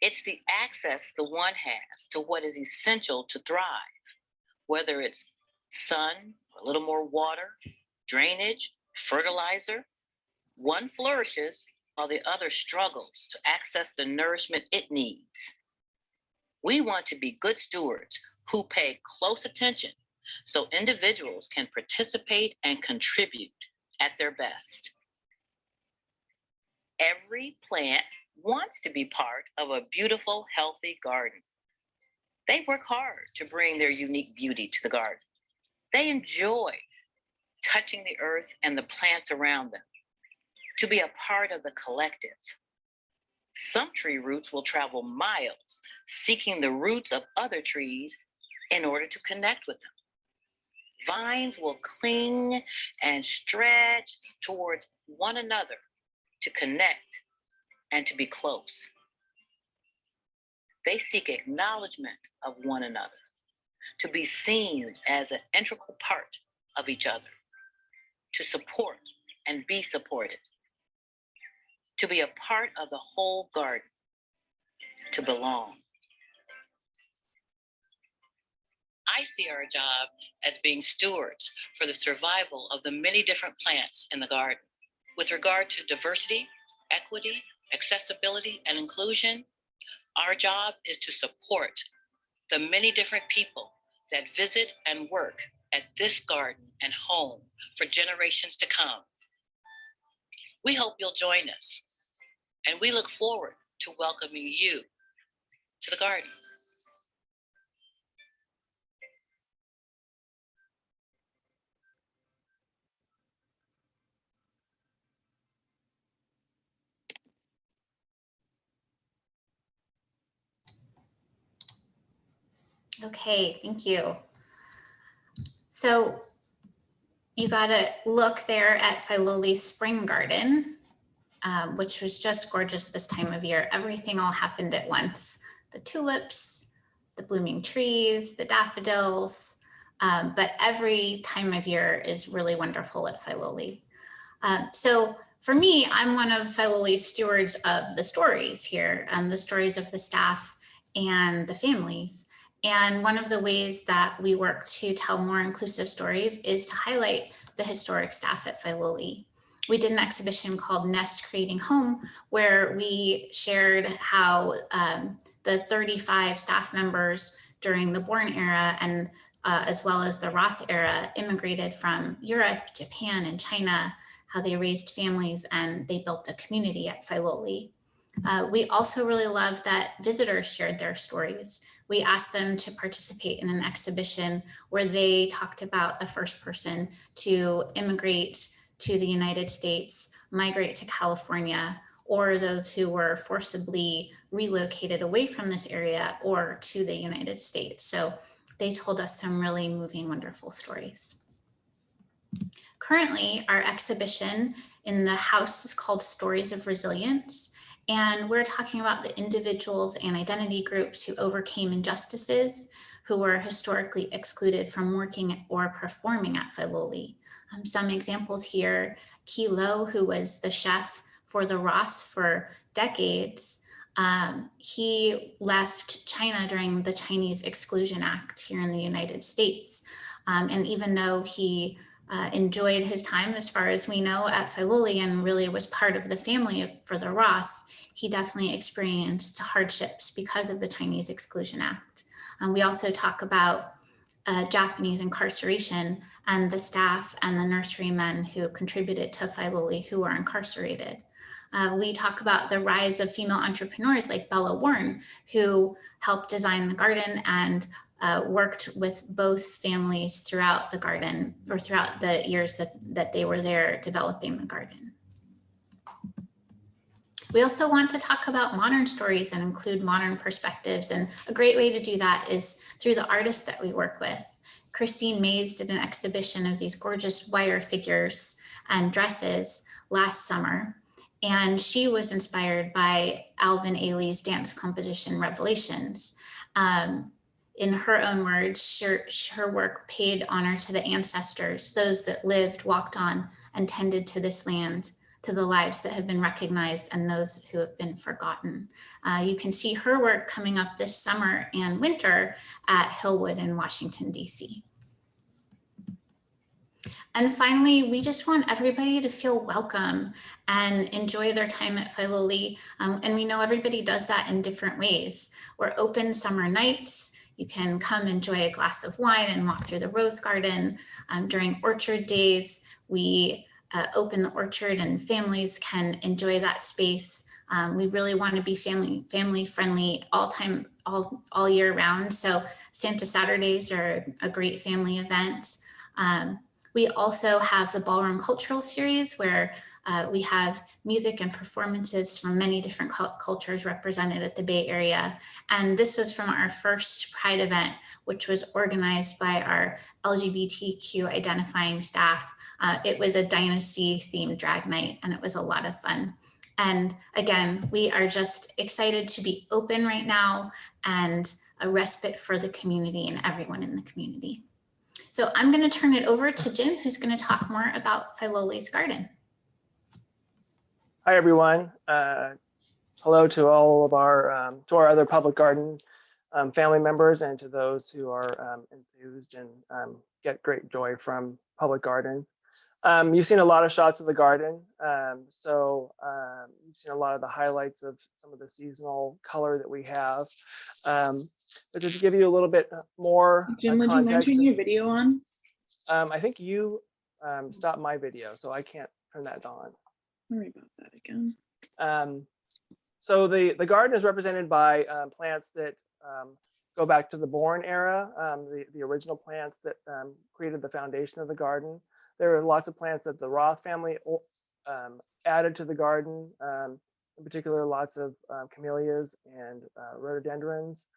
It's the access the one has to what is essential to thrive, whether it's sun, a little more water, drainage, fertilizer. One flourishes while the other struggles to access the nourishment it needs. We want to be good stewards who pay close attention so individuals can participate and contribute at their best. Every plant wants to be part of a beautiful, healthy garden. They work hard to bring their unique beauty to the garden. They enjoy touching the earth and the plants around them, to be a part of the collective. Some tree roots will travel miles seeking the roots of other trees in order to connect with them. Vines will cling and stretch towards one another to connect and to be close. They seek acknowledgement of one another, to be seen as an integral part of each other, to support and be supported, to be a part of the whole garden, to belong. I see our job as being stewards for the survival of the many different plants in the garden. With regard to diversity, equity, accessibility, and inclusion, our job is to support the many different people that visit and work at this garden and home for generations to come. We hope you'll join us. And we look forward to welcoming you to the garden. Okay, thank you. So you got a look there at Filoli's spring garden, which was just gorgeous this time of year. Everything all happened at once. The tulips, the blooming trees, the daffodils, but every time of year is really wonderful at Filoli. So for me, I'm one of Filoli's stewards of the stories here, the stories of the staff and the families. And one of the ways that we work to tell more inclusive stories is to highlight the historic staff at Filoli. We did an exhibition called Nest Creating Home, where we shared how the 35 staff members during the Bourne era and as well as the Roth era immigrated from Europe, Japan, and China, how they raised families and they built a community at Filoli. We also really loved that visitors shared their stories. We asked them to participate in an exhibition where they talked about the first person to immigrate to the United States, migrate to California, or those who were forcibly relocated away from this area or to the United States. So they told us some really moving, wonderful stories. Currently, our exhibition in the house is called Stories of Resilience. And we're talking about the individuals and identity groups who overcame injustices, who were historically excluded from working or performing at Filoli. Some examples here, Kilo, who was the chef for the Ross for decades, he left China during the Chinese Exclusion Act here in the United States. And even though he enjoyed his time, as far as we know, at Filoli and really was part of the family for the Ross, he definitely experienced hardships because of the Chinese Exclusion Act. We also talk about Japanese incarceration and the staff and the nurserymen who contributed to Filoli who were incarcerated. We talk about the rise of female entrepreneurs like Bella Warren, who helped design the garden and worked with both families throughout the garden or throughout the years that they were there developing the garden. We also want to talk about modern stories and include modern perspectives. And a great way to do that is through the artists that we work with. Christine Mays did an exhibition of these gorgeous wire figures and dresses last summer. And she was inspired by Alvin Ailey's dance composition, Revelations. In her own words, her work paid honor to the ancestors, those that lived, walked on, and tended to this land, to the lives that have been recognized and those who have been forgotten. You can see her work coming up this summer and winter at Hillwood in Washington, DC. And finally, we just want everybody to feel welcome and enjoy their time at Filoli. And we know everybody does that in different ways. We're open summer nights. You can come enjoy a glass of wine and walk through the rose garden. During orchard days, we open the orchard and families can enjoy that space. We really want to be family friendly all year round. So Santa Saturdays are a great family event. We also have the Ballroom Cultural Series where we have music and performances from many different cultures represented at the Bay Area. And this was from our first Pride event, which was organized by our LGBTQ identifying staff. It was a dynasty themed drag night and it was a lot of fun. And again, we are just excited to be open right now and a respite for the community and everyone in the community. So I'm going to turn it over to Jim, who's going to talk more about Filoli's garden. Hi, everyone. Hello to all of our other public garden family members and to those who are enthused and get great joy from public garden. You've seen a lot of shots of the garden. You've seen a lot of the highlights of some of the seasonal color that we have. But to give you a little bit more Jim, would you mind turning your video on? I think you stopped my video, so I can't turn that on. Sorry about that again. So the garden is represented by plants that go back to the Bourne era, the original plants that created the foundation of the garden. There are lots of plants that the Roth family added to the garden, in particular lots of camellias and rhododendrons.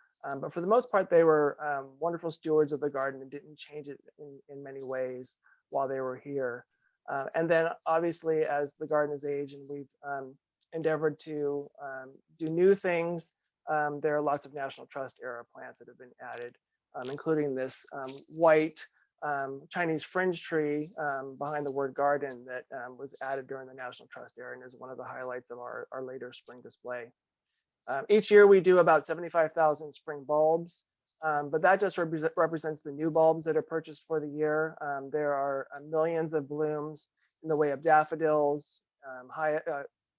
But for the most part, they were wonderful stewards of the garden and didn't change it in many ways while they were here. And then obviously, as the garden has aged and we've endeavored to do new things, there are lots of National Trust era plants that have been added, including this white Chinese fringe tree behind the word garden that was added during the National Trust era and is one of the highlights of our later spring display. Each year we do about 75,000 spring bulbs, but that just represents the new bulbs that are purchased for the year. There are millions of blooms in the way of daffodils,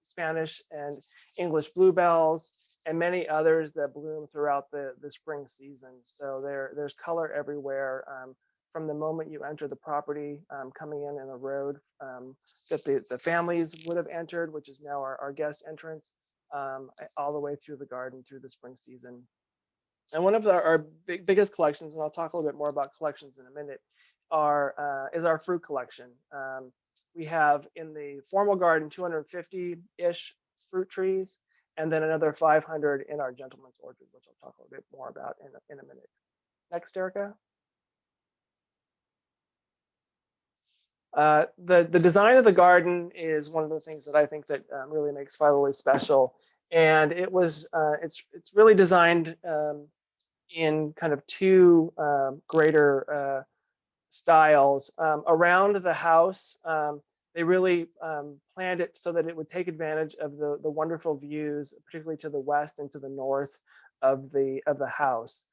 Spanish and English bluebells, and many others that bloom throughout the spring season. So there's color everywhere. From the moment you enter the property, coming in a road that the families would have entered, which is now our guest entrance, all the way through the garden through the spring season. And one of our biggest collections, and I'll talk a little bit more about collections in a minute, is our fruit collection. We have in the formal garden 250-ish fruit trees, and then another 500 in our gentleman's orchard, which I'll talk a little bit more about in a minute. Next, Erika. The design of the garden is one of the things that I think that really makes Filoli special, and it's really designed in kind of two greater styles. Around the house, they really planned it so that it would take advantage of the wonderful views, particularly to the west and to the north of the house.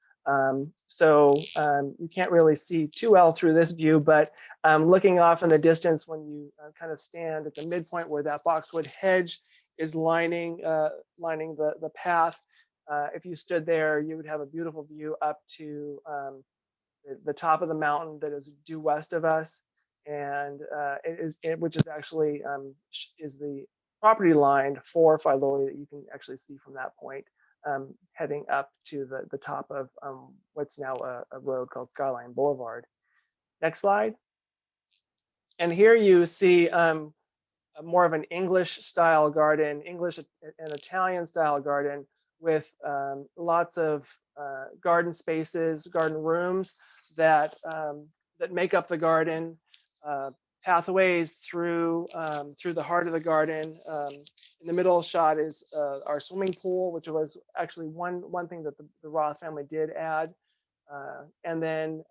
So you can't really see too well through this view, but looking off in the distance, when you kind of stand at the midpoint where that boxwood hedge is lining the path, if you stood there, you would have a beautiful view up to the top of the mountain that is due west of us, and which is actually is the property line for Filoli that you can actually see from that point, heading up to the top of what's now a road called Skyline Boulevard. Next slide. And here you see more of an English style garden, English and Italian style garden, with lots of garden spaces, garden rooms that make up the garden, pathways through the heart of the garden. In the middle shot is our swimming pool, which was actually one thing that the Roth family did add. And then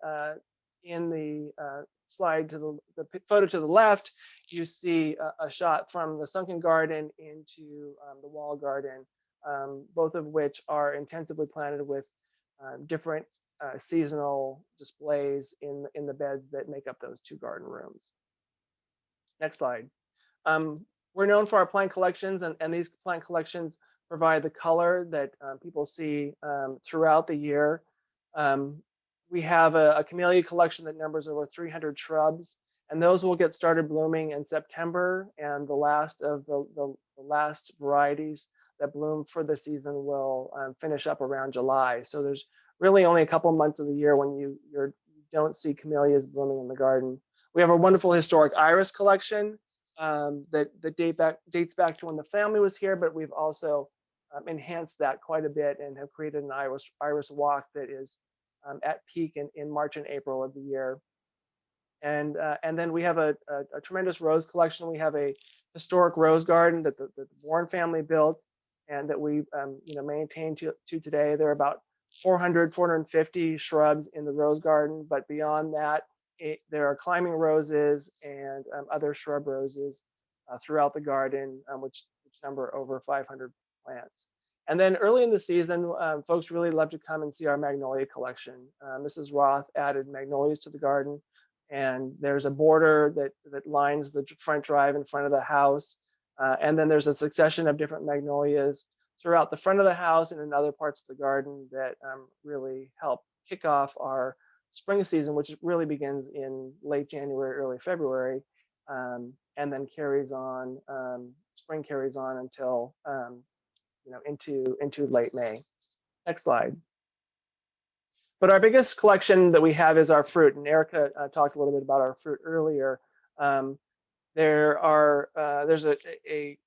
in the slide to the photo to the left, you see a shot from the sunken garden into the wall garden, both of which are intensively planted with different seasonal displays in the beds that make up those two garden rooms. Next slide. We're known for our plant collections, and these plant collections provide the color that people see throughout the year. We have a camellia collection that numbers over 300 shrubs, and those will get started blooming in September, and the last of the last varieties that bloom for the season will finish up around July. So there's really only a couple months of the year when you don't see camellias blooming in the garden. We have a wonderful historic iris collection that dates back to when the family was here, but we've also enhanced that quite a bit and have created an iris walk that is at peak in March and April of the year. And then we have a tremendous rose collection. We have a historic rose garden that the Warren family built and that we maintain to today. There are about 450 shrubs in the rose garden, but beyond that, there are climbing roses and other shrub roses throughout the garden, which number over 500 plants. And then early in the season, folks really love to come and see our magnolia collection. Mrs. Roth added magnolias to the garden, and there's a border that lines the front drive in front of the house. And then there's a succession of different magnolias throughout the front of the house and in other parts of the garden that really help kick off our spring season, which really begins in late January, early February, and then carries on, spring carries on until into late May. Next slide. But our biggest collection that we have is our fruit, and Erika talked a little bit about our fruit earlier. There's a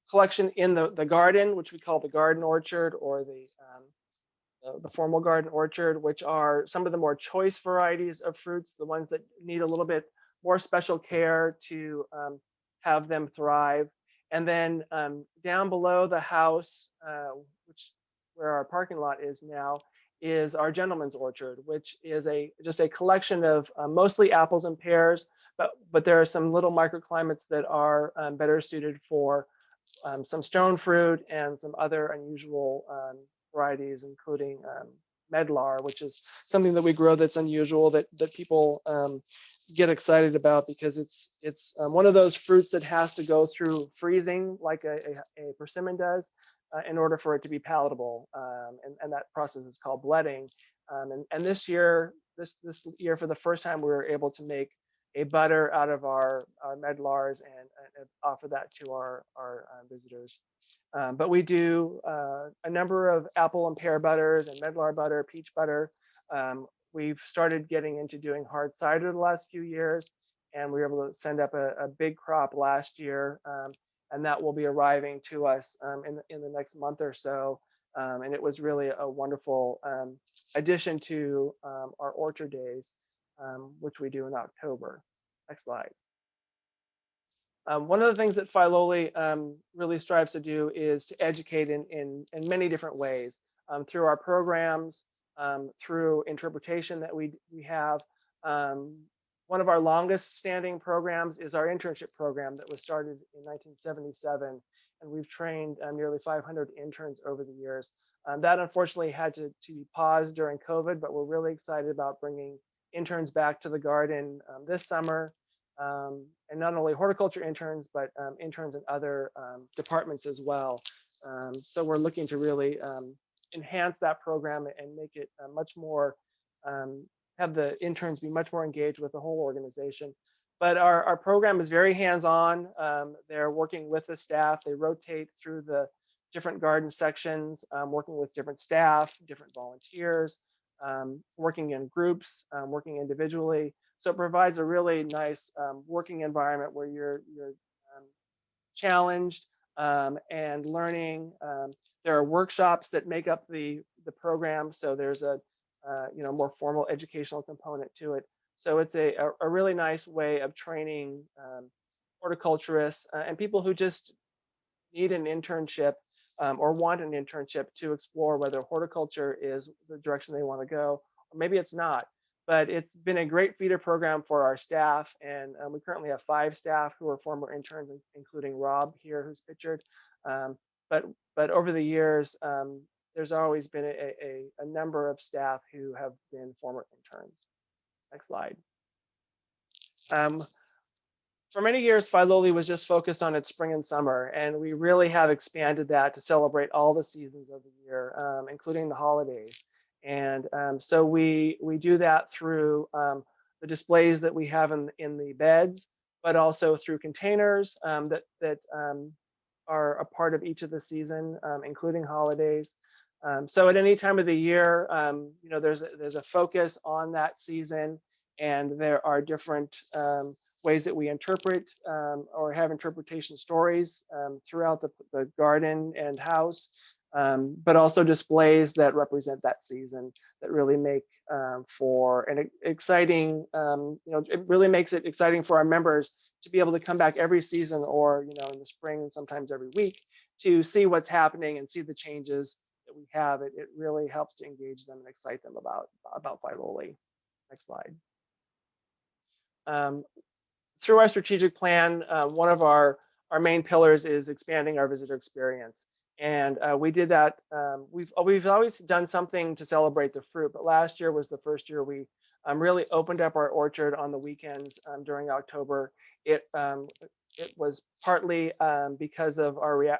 collection in the garden, which we call the garden orchard, or the formal garden orchard, which are some of the more choice varieties of fruits, the ones that need a little bit more special care to have them thrive. And then down below the house, where our parking lot is now, is our gentleman's orchard, which is just a collection of mostly apples and pears, but there are some little microclimates that are better suited for some stone fruit and some other unusual varieties, including medlar, which is something that we grow that's unusual, that people get excited about, because it's one of those fruits that has to go through freezing like a persimmon does in order for it to be palatable, and that process is called bledding. And this year for the first time, we were able to make a butter out of our medlars and offer that to our visitors. But we do a number of apple and pear butters and medlar butter, peach butter. We've started getting into doing hard cider the last few years, and we were able to send up a big crop last year, and that will be arriving to us in the next month or so. And it was really a wonderful addition to our orchard days, which we do in October. Next slide. One of the things that Filoli really strives to do is to educate in many different ways, through our programs, through interpretation that we have. One of our longest standing programs is our internship program that was started in 1977, and we've trained nearly 500 interns over the years. That unfortunately had to be paused during COVID, but we're really excited about bringing interns back to the garden this summer. And not only horticulture interns, but interns in other departments as well. So we're looking to really enhance that program and make it much more, have the interns be much more engaged with the whole organization. But our program is very hands-on. They're working with the staff. They rotate through the different garden sections, working with different staff, different volunteers, working in groups, working individually. So it provides a really nice working environment where you're challenged and learning. There are workshops that make up the program, so there's a more formal educational component to it. So it's a really nice way of training horticulturists and people who just need an internship or want an internship to explore whether horticulture is the direction they want to go, or maybe it's not. But it's been a great feeder program for our staff, and we currently have 5 staff who are former interns, including Rob here, who's pictured. But over the years, there's always been a number of staff who have been former interns. Next slide. For many years, Filoli was just focused on its spring and summer, and we really have expanded that to celebrate all the seasons of the year, including the holidays. And so we do that through the displays that we have in the beds, but also through containers that are a part of each of the season, including holidays. So at any time of the year, there's a focus on that season, and there are different ways that we interpret or have interpretation stories throughout the garden and house. But also displays that represent that season that really make for an exciting, it really makes it exciting for our members to be able to come back every season, or in the spring, sometimes every week, to see what's happening and see the changes that we have. It really helps to engage them and excite them about Filoli. Next slide. Through our strategic plan, one of our main pillars is expanding our visitor experience. And we did that. We've always done something to celebrate the fruit, but last year was the first year we really opened up our orchard on the weekends during October. It was partly because of our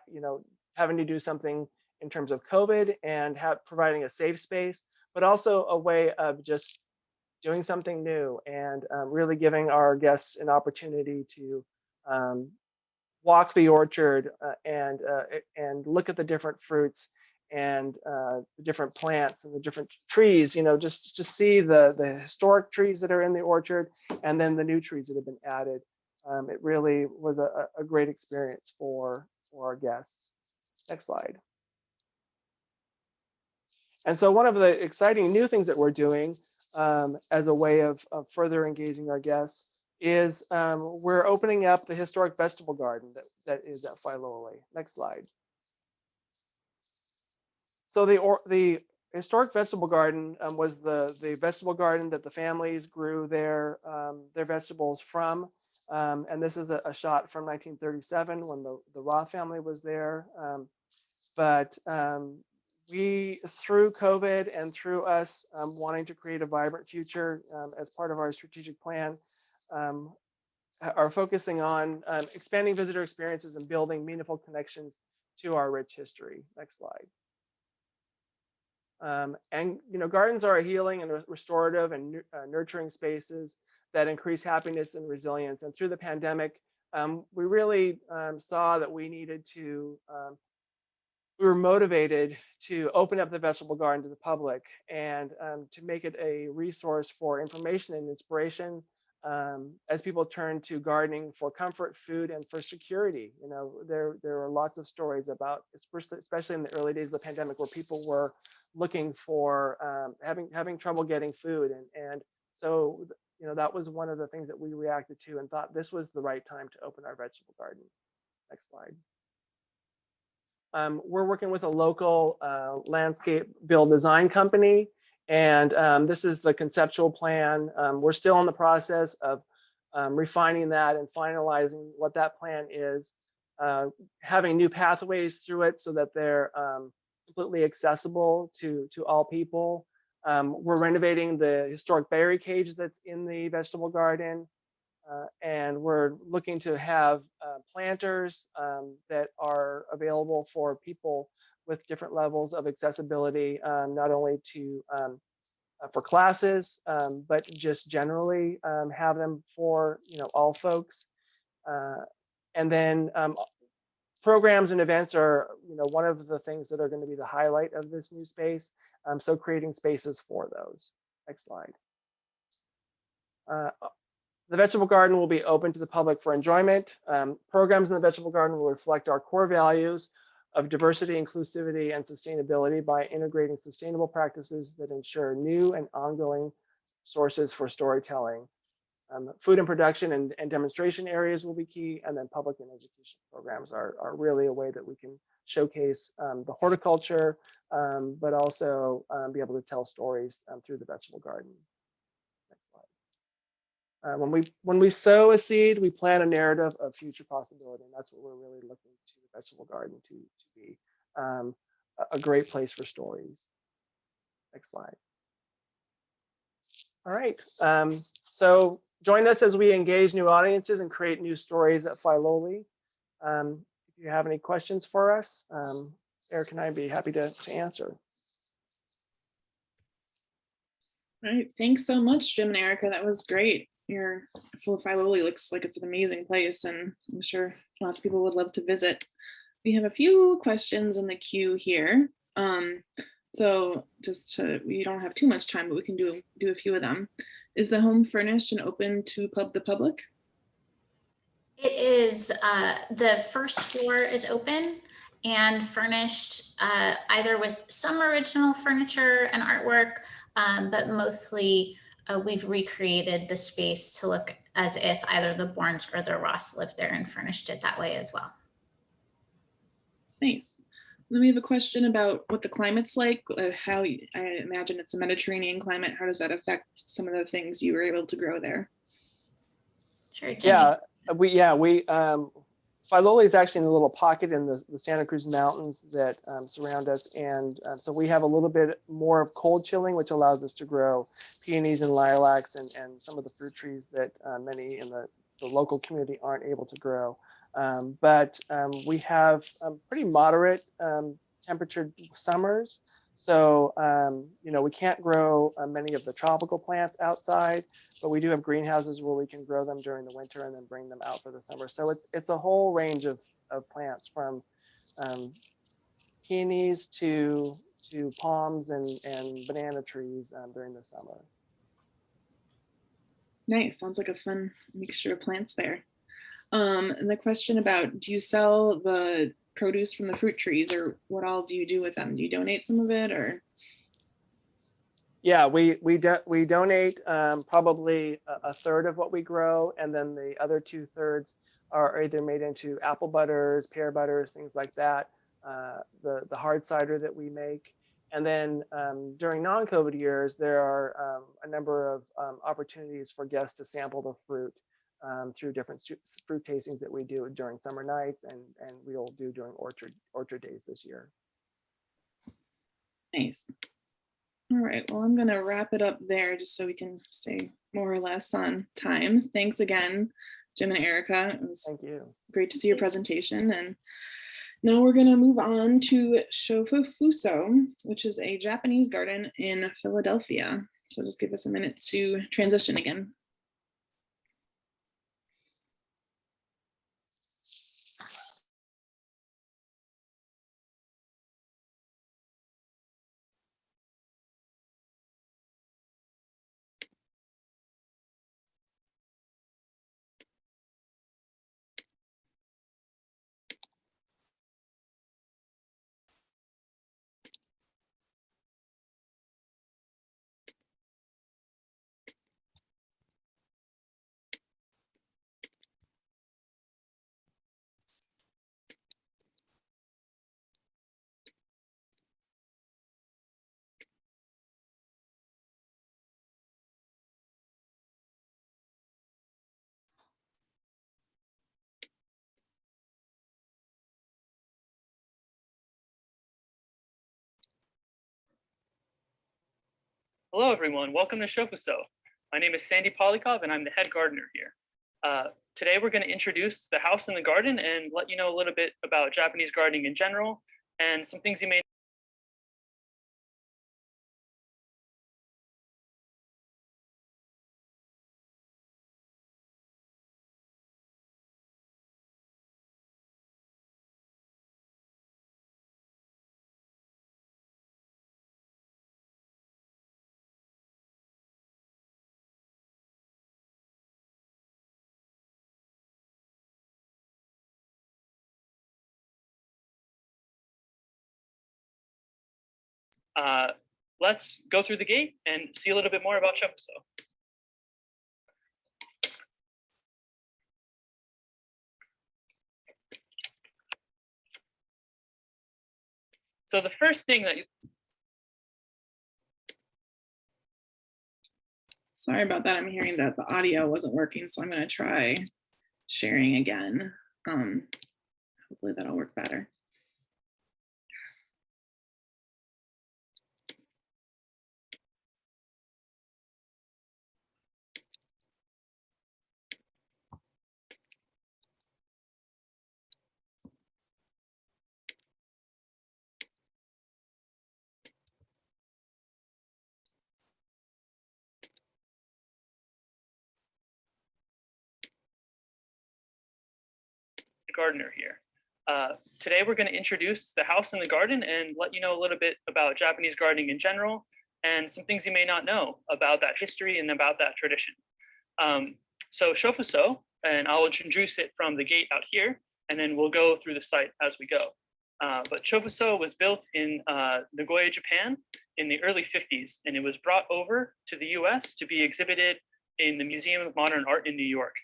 having to do something in terms of COVID and providing a safe space, but also a way of just doing something new and really giving our guests an opportunity to walk the orchard and look at the different fruits and the different plants and the different trees, just to see the historic trees that are in the orchard and then the new trees that have been added. It really was a great experience for our guests. Next slide. And so one of the exciting new things that we're doing as a way of further engaging our guests is we're opening up the historic vegetable garden that is at Filoli. Next slide. So the historic vegetable garden was the vegetable garden that the families grew their vegetables from. And this is a shot from 1937 when the Roth family was there. But we, through COVID and through us wanting to create a vibrant future as part of our strategic plan, are focusing on expanding visitor experiences and building meaningful connections to our rich history. Next slide. And gardens are a healing and restorative and nurturing spaces that increase happiness and resilience. And through the pandemic, we really saw that we needed to, we were motivated to open up the vegetable garden to the public and to make it a resource for information and inspiration as people turn to gardening for comfort, food, and for security. There are lots of stories about, especially in the early days of the pandemic, where people were looking for having trouble getting food, and so that was one of the things that we reacted to and thought this was the right time to open our vegetable garden. Next slide. We're working with a local landscape build design company, and this is the conceptual plan. We're still in the process of refining that and finalizing what that plan is, having new pathways through it so that they're completely accessible to all people. We're renovating the historic berry cage that's in the vegetable garden. And we're looking to have planters that are available for people with different levels of accessibility, not only for classes, but just generally have them for all folks. And then programs and events are one of the things that are going to be the highlight of this new space. So creating spaces for those. Next slide. The vegetable garden will be open to the public for enjoyment. Programs in the vegetable garden will reflect our core values of diversity, inclusivity, and sustainability by integrating sustainable practices that ensure new and ongoing sources for storytelling. Food and production and demonstration areas will be key, and then public and education programs are really a way that we can showcase the horticulture, but also be able to tell stories through the vegetable garden. Next slide. When we sow a seed, we plant a narrative of future possibility, and that's what we're really looking to the vegetable garden to be a great place for stories. Next slide. All right. So join us as we engage new audiences and create new stories at Filoli. If you have any questions for us, Erika and I'd be happy to answer. All right, thanks so much, Jim and Erika. That was great. Your Filoli looks like it's an amazing place, and I'm sure lots of people would love to visit. We have a few questions in the queue here. So we don't have too much time, but we can do a few of them. Is the home furnished and open to the public? It is. The first floor is open and furnished either with some original furniture and artwork, but mostly we've recreated the space to look as if either the Bournes or the Ross lived there and furnished it that way as well. Nice. Then we have a question about what the climate's like, how I imagine it's a Mediterranean climate. How does that affect some of the things you were able to grow there? Sure. Jimmy. Filoli is actually in a little pocket in the Santa Cruz Mountains that surround us. And so we have a little bit more of cold chilling, which allows us to grow peonies and lilacs and some of the fruit trees that many in the local community aren't able to grow. But we have pretty moderate temperature summers. So, you know, we can't grow many of the tropical plants outside, but we do have greenhouses where we can grow them during the winter and then bring them out for the summer. So it's a whole range of plants, from peonies to palms and banana trees during the summer. Nice. Sounds like a fun mixture of plants there. And the question about, do you sell the produce from the fruit trees, or what all do you do with them? Do you donate some of it, or? Yeah, we donate probably a third of what we grow, and then the other 2/3 are either made into apple butters, pear butters, things like that. The hard cider that we make, and then during non-COVID years, there are a number of opportunities for guests to sample the fruit through different fruit tastings that we do during summer nights, and we'll do during orchard days this year. Nice. All right, well, I'm gonna wrap it up there just so we can stay more or less on time. Thanks again, Jim and Erika. It was Thank you. great to see your presentation. And now we're gonna move on to Shofufuso, which is a Japanese garden in Philadelphia. So just give us a minute to transition again. Hello, everyone. Welcome to Shofuso. My name is Sandy Polikov, and I'm the head gardener here. Today, we're going to introduce the house and the garden and let you know a little bit about Japanese gardening in general and some things you may. Let's go through the gate and see a little bit more about Shofuso. So the first thing that you. Sorry about that. I'm hearing that the audio wasn't working, so I'm going to try sharing again. Hopefully that'll work better. Gardener here. Today we're going to introduce the house and the garden and let you know a little bit about Japanese gardening in general and some things you may not know about that history and about that tradition. So Shofuso, and I'll introduce it from the gate out here, and then we'll go through the site as we go. But Shofuso was built in Nagoya, Japan in the early 50s, and it was brought over to the US to be exhibited in the Museum of Modern Art in New York.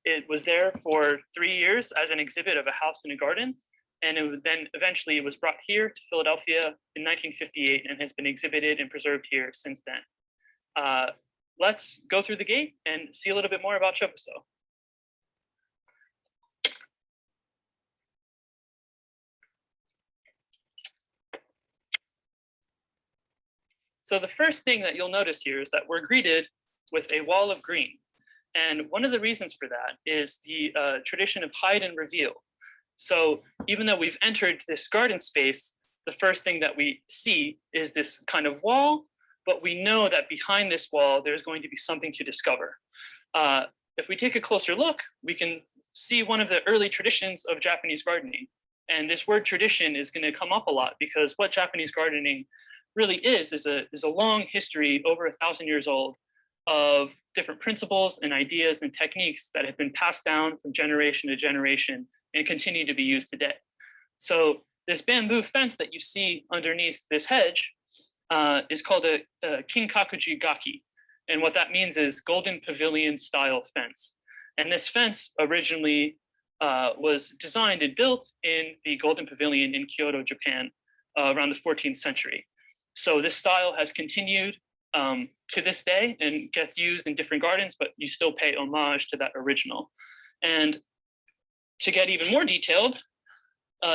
It was there for 3 years as an exhibit of a house and a garden, and then eventually it was brought here to Philadelphia in 1958 and has been exhibited and preserved here since then. Let's go through the gate and see a little bit more about Shofuso. So the first thing that you'll notice here is that we're greeted with a wall of green. And one of the reasons for that is the tradition of hide and reveal. So even though we've entered this garden space, the first thing that we see is this kind of wall, but we know that behind this wall, there's going to be something to discover. If we take a closer look, we can see one of the early traditions of Japanese gardening. And this word tradition is going to come up a lot because what Japanese gardening really is a long history, over 1,000 years old, of different principles and ideas and techniques that have been passed down from generation to generation and continue to be used today. So this bamboo fence that you see underneath this hedge is called a kinkakuji gaki. And what that means is golden pavilion style fence. And this fence originally was designed and built in the Golden Pavilion in Kyoto, Japan, around the 14th century. So this style has continued to this day and gets used in different gardens, but you still pay homage to that original. And to get even more detailed,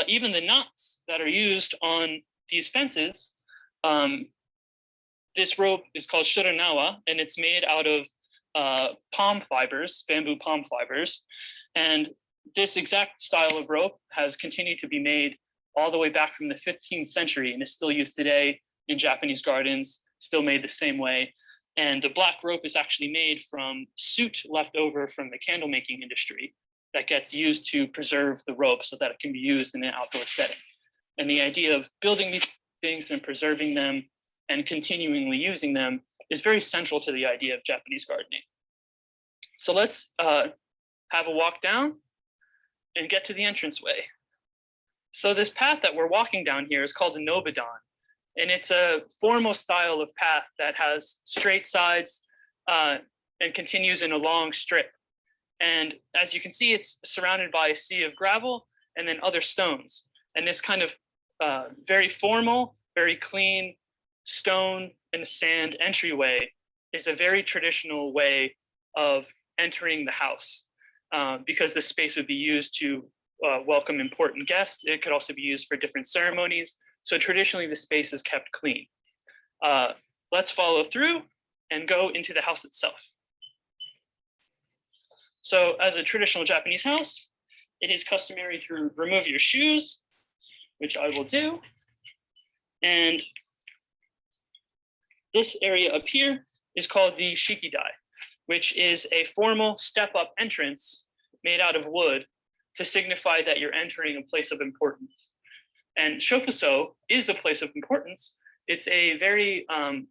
even the knots that are used on these fences, this rope is called shiranawa, and it's made out of palm fibers, bamboo palm fibers. And this exact style of rope has continued to be made all the way back from the 15th century and is still used today in Japanese gardens, still made the same way. And the black rope is actually made from soot left over from the candle making industry that gets used to preserve the rope so that it can be used in an outdoor setting. And the idea of building these things and preserving them and continually using them is very central to the idea of Japanese gardening. So let's have a walk down and get to the entranceway. So this path that we're walking down here is called a nobidan, and it's a formal style of path that has straight sides and continues in a long strip. And as you can see, it's surrounded by a sea of gravel and then other stones. And this kind of very formal, very clean stone and sand entryway is a very traditional way of entering the house because this space would be used to welcome important guests. It could also be used for different ceremonies. So traditionally the space is kept clean. Let's follow through and go into the house itself. So as a traditional Japanese house, it is customary to remove your shoes, which I will do. And this area up here is called the shikidai, which is a formal step-up entrance made out of wood to signify that you're entering a place of importance. And shofuso is a place of importance. It's a very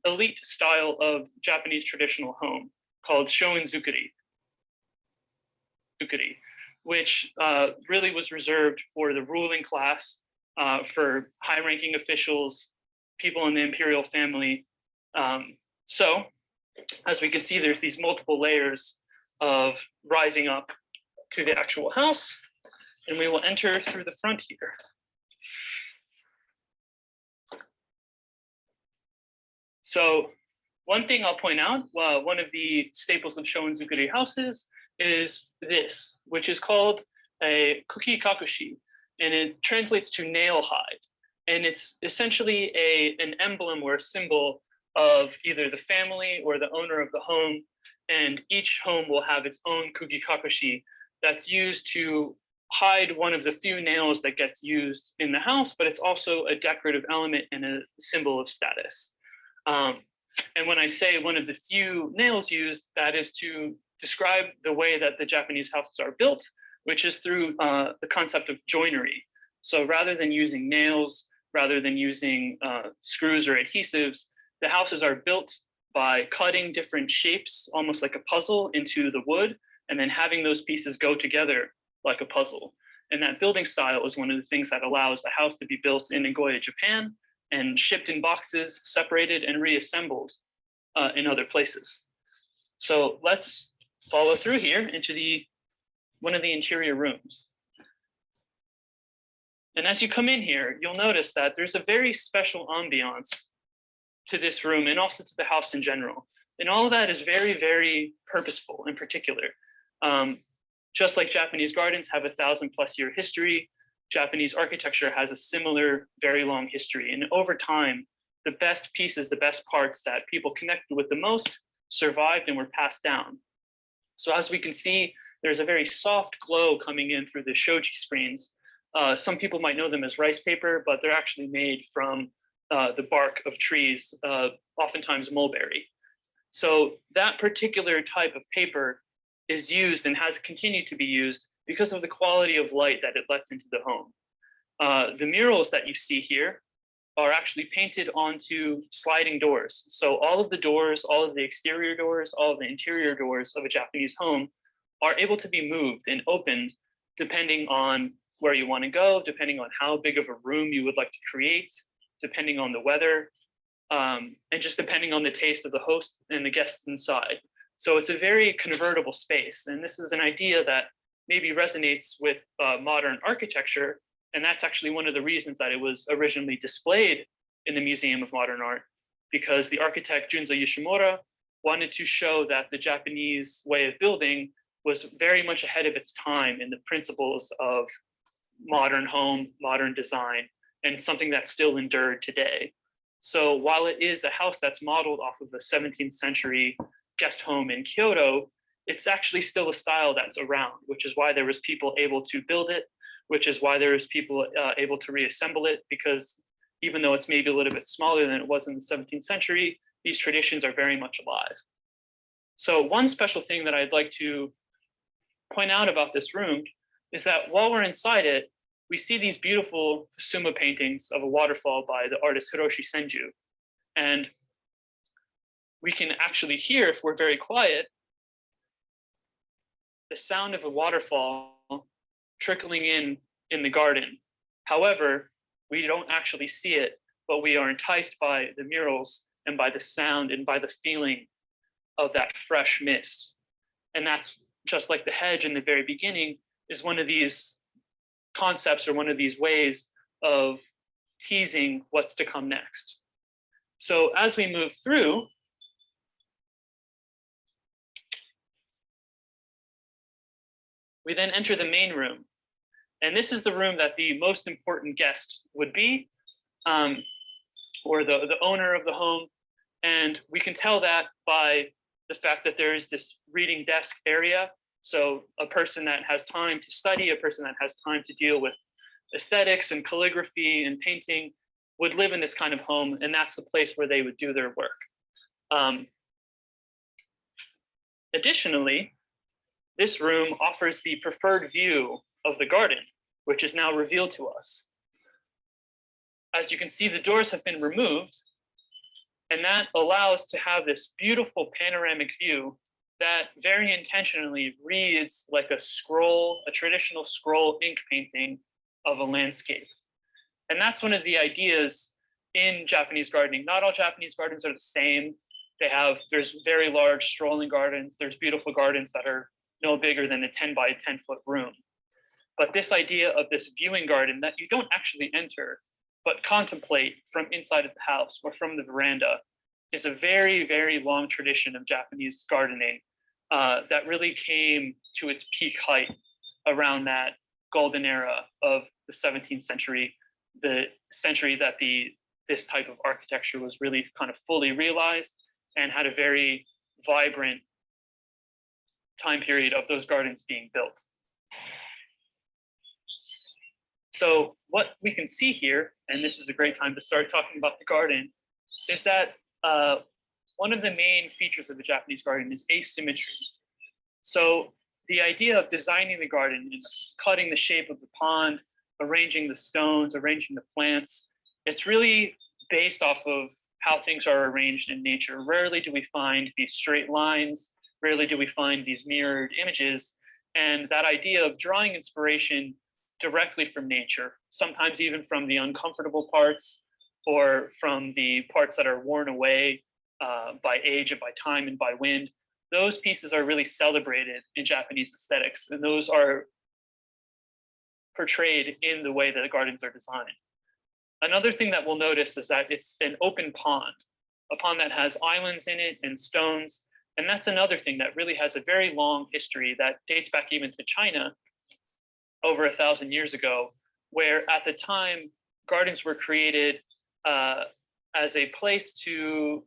elite style of Japanese traditional home called shoin-zukuri, which really was reserved for the ruling class, for high-ranking officials, people in the imperial family. So as we can see, there's these multiple layers of rising up to the actual house, and we will enter through the front here. So one thing I'll point out, one of the staples of Shoin-zukuri houses is this, which is called a kuki kakushi, and it translates to nail hide. And it's essentially an emblem or a symbol of either the family or the owner of the home. And each home will have its own kuki kakushi that's used to hide one of the few nails that gets used in the house, but it's also a decorative element and a symbol of status. And when I say one of the few nails used, that is to describe the way that the Japanese houses are built, which is through the concept of joinery. So rather than using nails, rather than using screws or adhesives, the houses are built by cutting different shapes, almost like a puzzle, into the wood, and then having those pieces go together like a puzzle. And that building style is one of the things that allows the house to be built in Nagoya, Japan, and shipped in boxes, separated and reassembled in other places. So let's follow through here into one of the interior rooms. And as you come in here, you'll notice that there's a very special ambiance to this room and also to the house in general. And all of that is very, very purposeful and particular. Just like Japanese gardens have 1,000+ year history, Japanese architecture has a similar, very long history. And over time, the best pieces, the best parts that people connected with the most survived and were passed down. So as we can see, there's a very soft glow coming in through the shoji screens Some people might know them as rice paper, but they're actually made from the bark of trees, oftentimes mulberry. So that particular type of paper is used and has continued to be used because of the quality of light that it lets into the home. The murals that you see here are actually painted onto sliding doors. So all of the doors, all of the exterior doors, all of the interior doors of a Japanese home are able to be moved and opened depending on where you want to go, depending on how big of a room you would like to create, depending on the weather, and just depending on the taste of the host and the guests inside. So it's a very convertible space. And this is an idea that maybe resonates with modern architecture. And that's actually one of the reasons that it was originally displayed in the Museum of Modern Art, because the architect Junzo Yoshimura wanted to show that the Japanese way of building was very much ahead of its time in the principles of modern home, modern design, and something that still endured today. So while it is a house that's modeled off of a 17th century guest home in Kyoto, it's actually still a style that's around, which is why there was people able to build it, which is why there was people able to reassemble it, because even though it's maybe a little bit smaller than it was in the 17th century, these traditions are very much alive. So one special thing that I'd like to point out about this room is that while we're inside it, we see these beautiful Fusuma paintings of a waterfall by the artist Hiroshi Senju. And we can actually hear, if we're very quiet, the sound of a waterfall trickling in the garden. However, we don't actually see it, but we are enticed by the murals and by the sound and by the feeling of that fresh mist. And that's just like the hedge in the very beginning is one of these concepts or one of these ways of teasing what's to come next. So as we move through, we then enter the main room. And this is the room that the most important guest would be, or the owner of the home. And we can tell that by the fact that there is this reading desk area. So a person that has time to study, a person that has time to deal with aesthetics and calligraphy and painting would live in this kind of home. And that's the place where they would do their work. Additionally, this room offers the preferred view of the garden, which is now revealed to us. As you can see, the doors have been removed, and that allows to have this beautiful panoramic view that very intentionally reads like a scroll, a traditional scroll ink painting of a landscape. And that's one of the ideas in Japanese gardening. Not all Japanese gardens are the same. There's very large strolling gardens. There's beautiful gardens that are no bigger than a 10 by 10 foot room. But this idea of this viewing garden that you don't actually enter, but contemplate from inside of the house or from the veranda is a very, very long tradition of Japanese gardening that really came to its peak height around that golden era of the 17th century, the century that this type of architecture was really kind of fully realized and had a very vibrant time period of those gardens being built. So what we can see here, and this is a great time to start talking about the garden, is that one of the main features of the Japanese garden is asymmetry. So the idea of designing the garden, cutting the shape of the pond, arranging the stones, arranging the plants, it's really based off of how things are arranged in nature. Rarely do we find these straight lines, rarely do we find these mirrored images. And that idea of drawing inspiration directly from nature, sometimes even from the uncomfortable parts or from the parts that are worn away by age and by time and by wind, those pieces are really celebrated in Japanese aesthetics. And those are portrayed in the way that the gardens are designed. Another thing that we'll notice is that it's an open pond, a pond that has islands in it and stones. And that's another thing that really has a very long history that dates back even to China over 1,000 years ago, where at the time gardens were created as a place to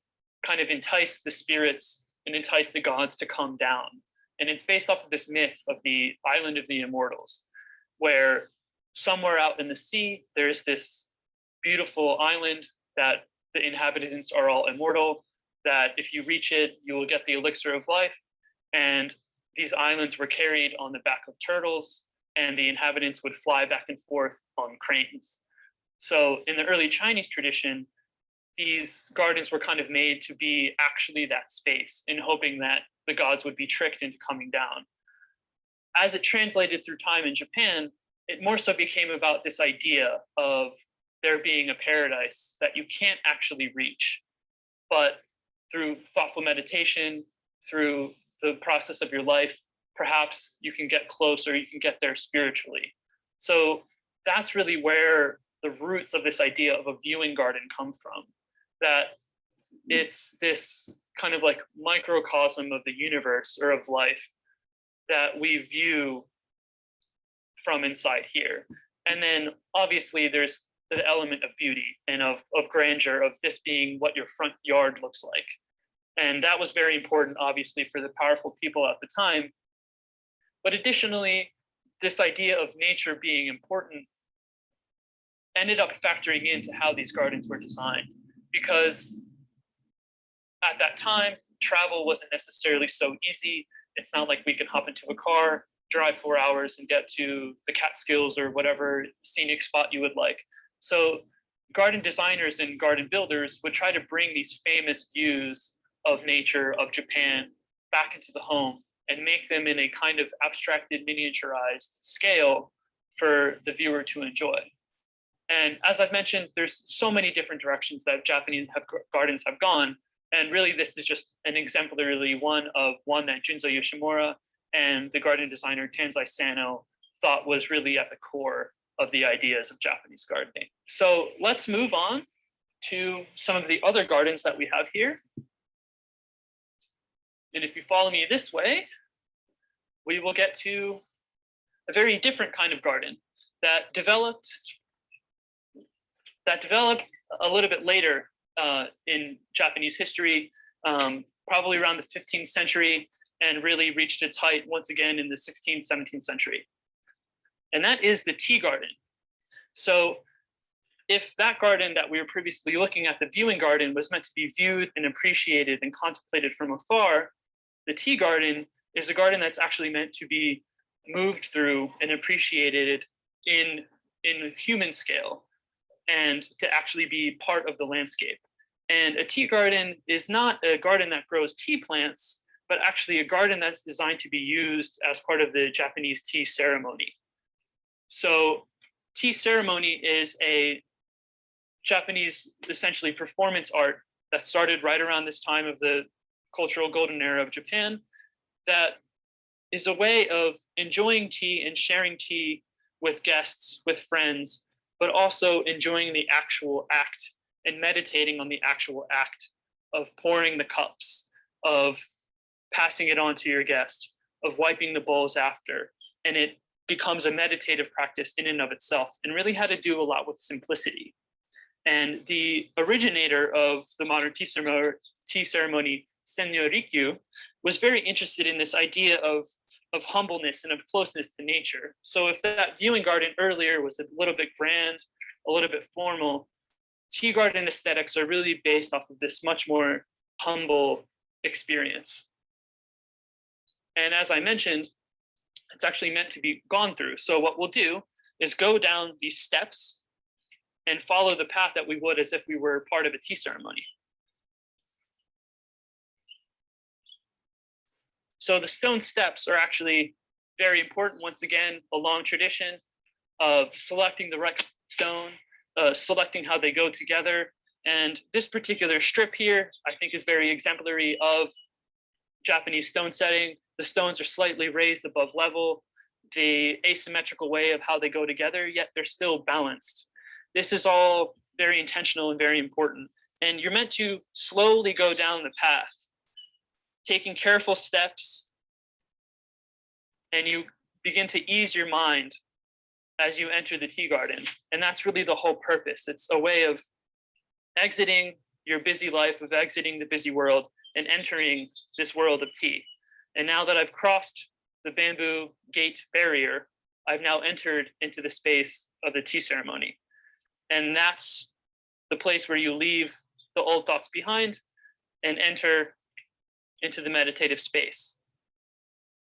kind of entice the spirits and entice the gods to come down. And it's based off of this myth of the island of the immortals, where somewhere out in the sea, there's this beautiful island that the inhabitants are all immortal, that if you reach it, you will get the elixir of life. And these islands were carried on the back of turtles, and the inhabitants would fly back and forth on cranes. So in the early Chinese tradition, these gardens were kind of made to be actually that space, in hoping that the gods would be tricked into coming down. As it translated through time in Japan, it more so became about this idea of there being a paradise that you can't actually reach, but through thoughtful meditation, through the process of your life, perhaps you can get close, or you can get there spiritually. So that's really where the roots of this idea of a viewing garden come from, that it's this kind of like microcosm of the universe or of life that we view from inside here. And then obviously there's the element of beauty and of grandeur, of this being what your front yard looks like. And that was very important, obviously, for the powerful people at the time. But additionally, this idea of nature being important ended up factoring into how these gardens were designed, because at that time, travel wasn't necessarily so easy. It's not like we can hop into a car, drive 4 hours and get to the Catskills or whatever scenic spot you would like. So garden designers and garden builders would try to bring these famous views of nature, of Japan, back into the home and make them in a kind of abstracted, miniaturized scale for the viewer to enjoy. And as I've mentioned, there's so many different directions that Japanese gardens have gone. And really, this is just an exemplary one that Junzo Yoshimura and the garden designer Tanzai Sano thought was really at the core of the ideas of Japanese gardening. So let's move on to some of the other gardens that we have here. And if you follow me this way, we will get to a very different kind of garden that developed a little bit later in Japanese history, probably around the 15th century, and really reached its height once again in the 16th, 17th century. And that is the tea garden. So if that garden that we were previously looking at, the viewing garden, was meant to be viewed and appreciated and contemplated from afar, the tea garden is a garden that's actually meant to be moved through and appreciated in human scale, and to actually be part of the landscape. And a tea garden is not a garden that grows tea plants, but actually a garden that's designed to be used as part of the Japanese tea ceremony. So tea ceremony is a Japanese, essentially, performance art that started right around this time of the cultural golden era of Japan, that is a way of enjoying tea and sharing tea with guests, with friends, but also enjoying the actual act and meditating on the actual act of pouring the cups, of passing it on to your guest, of wiping the bowls after. And it becomes a meditative practice in and of itself, and really had to do a lot with simplicity. And the originator of the modern tea ceremony, Senryo Rikyu, was very interested in this idea of humbleness and of closeness to nature. So if that viewing garden earlier was a little bit grand, a little bit formal, tea garden aesthetics are really based off of this much more humble experience. And as I mentioned, it's actually meant to be gone through. So what we'll do is go down these steps and follow the path that we would as if we were part of a tea ceremony. So the stone steps are actually very important. Once again, a long tradition of selecting the right stone, selecting how they go together. And this particular strip here, I think, is very exemplary of Japanese stone setting. The stones are slightly raised above level, the asymmetrical way of how they go together, yet they're still balanced. This is all very intentional and very important. And you're meant to slowly go down the path, taking careful steps, and you begin to ease your mind as you enter the tea garden. And that's really the whole purpose. It's a way of exiting your busy life, of exiting the busy world and entering this world of tea. And now that I've crossed the bamboo gate barrier, I've now entered into the space of the tea ceremony. And that's the place where you leave the old thoughts behind and enter into the meditative space.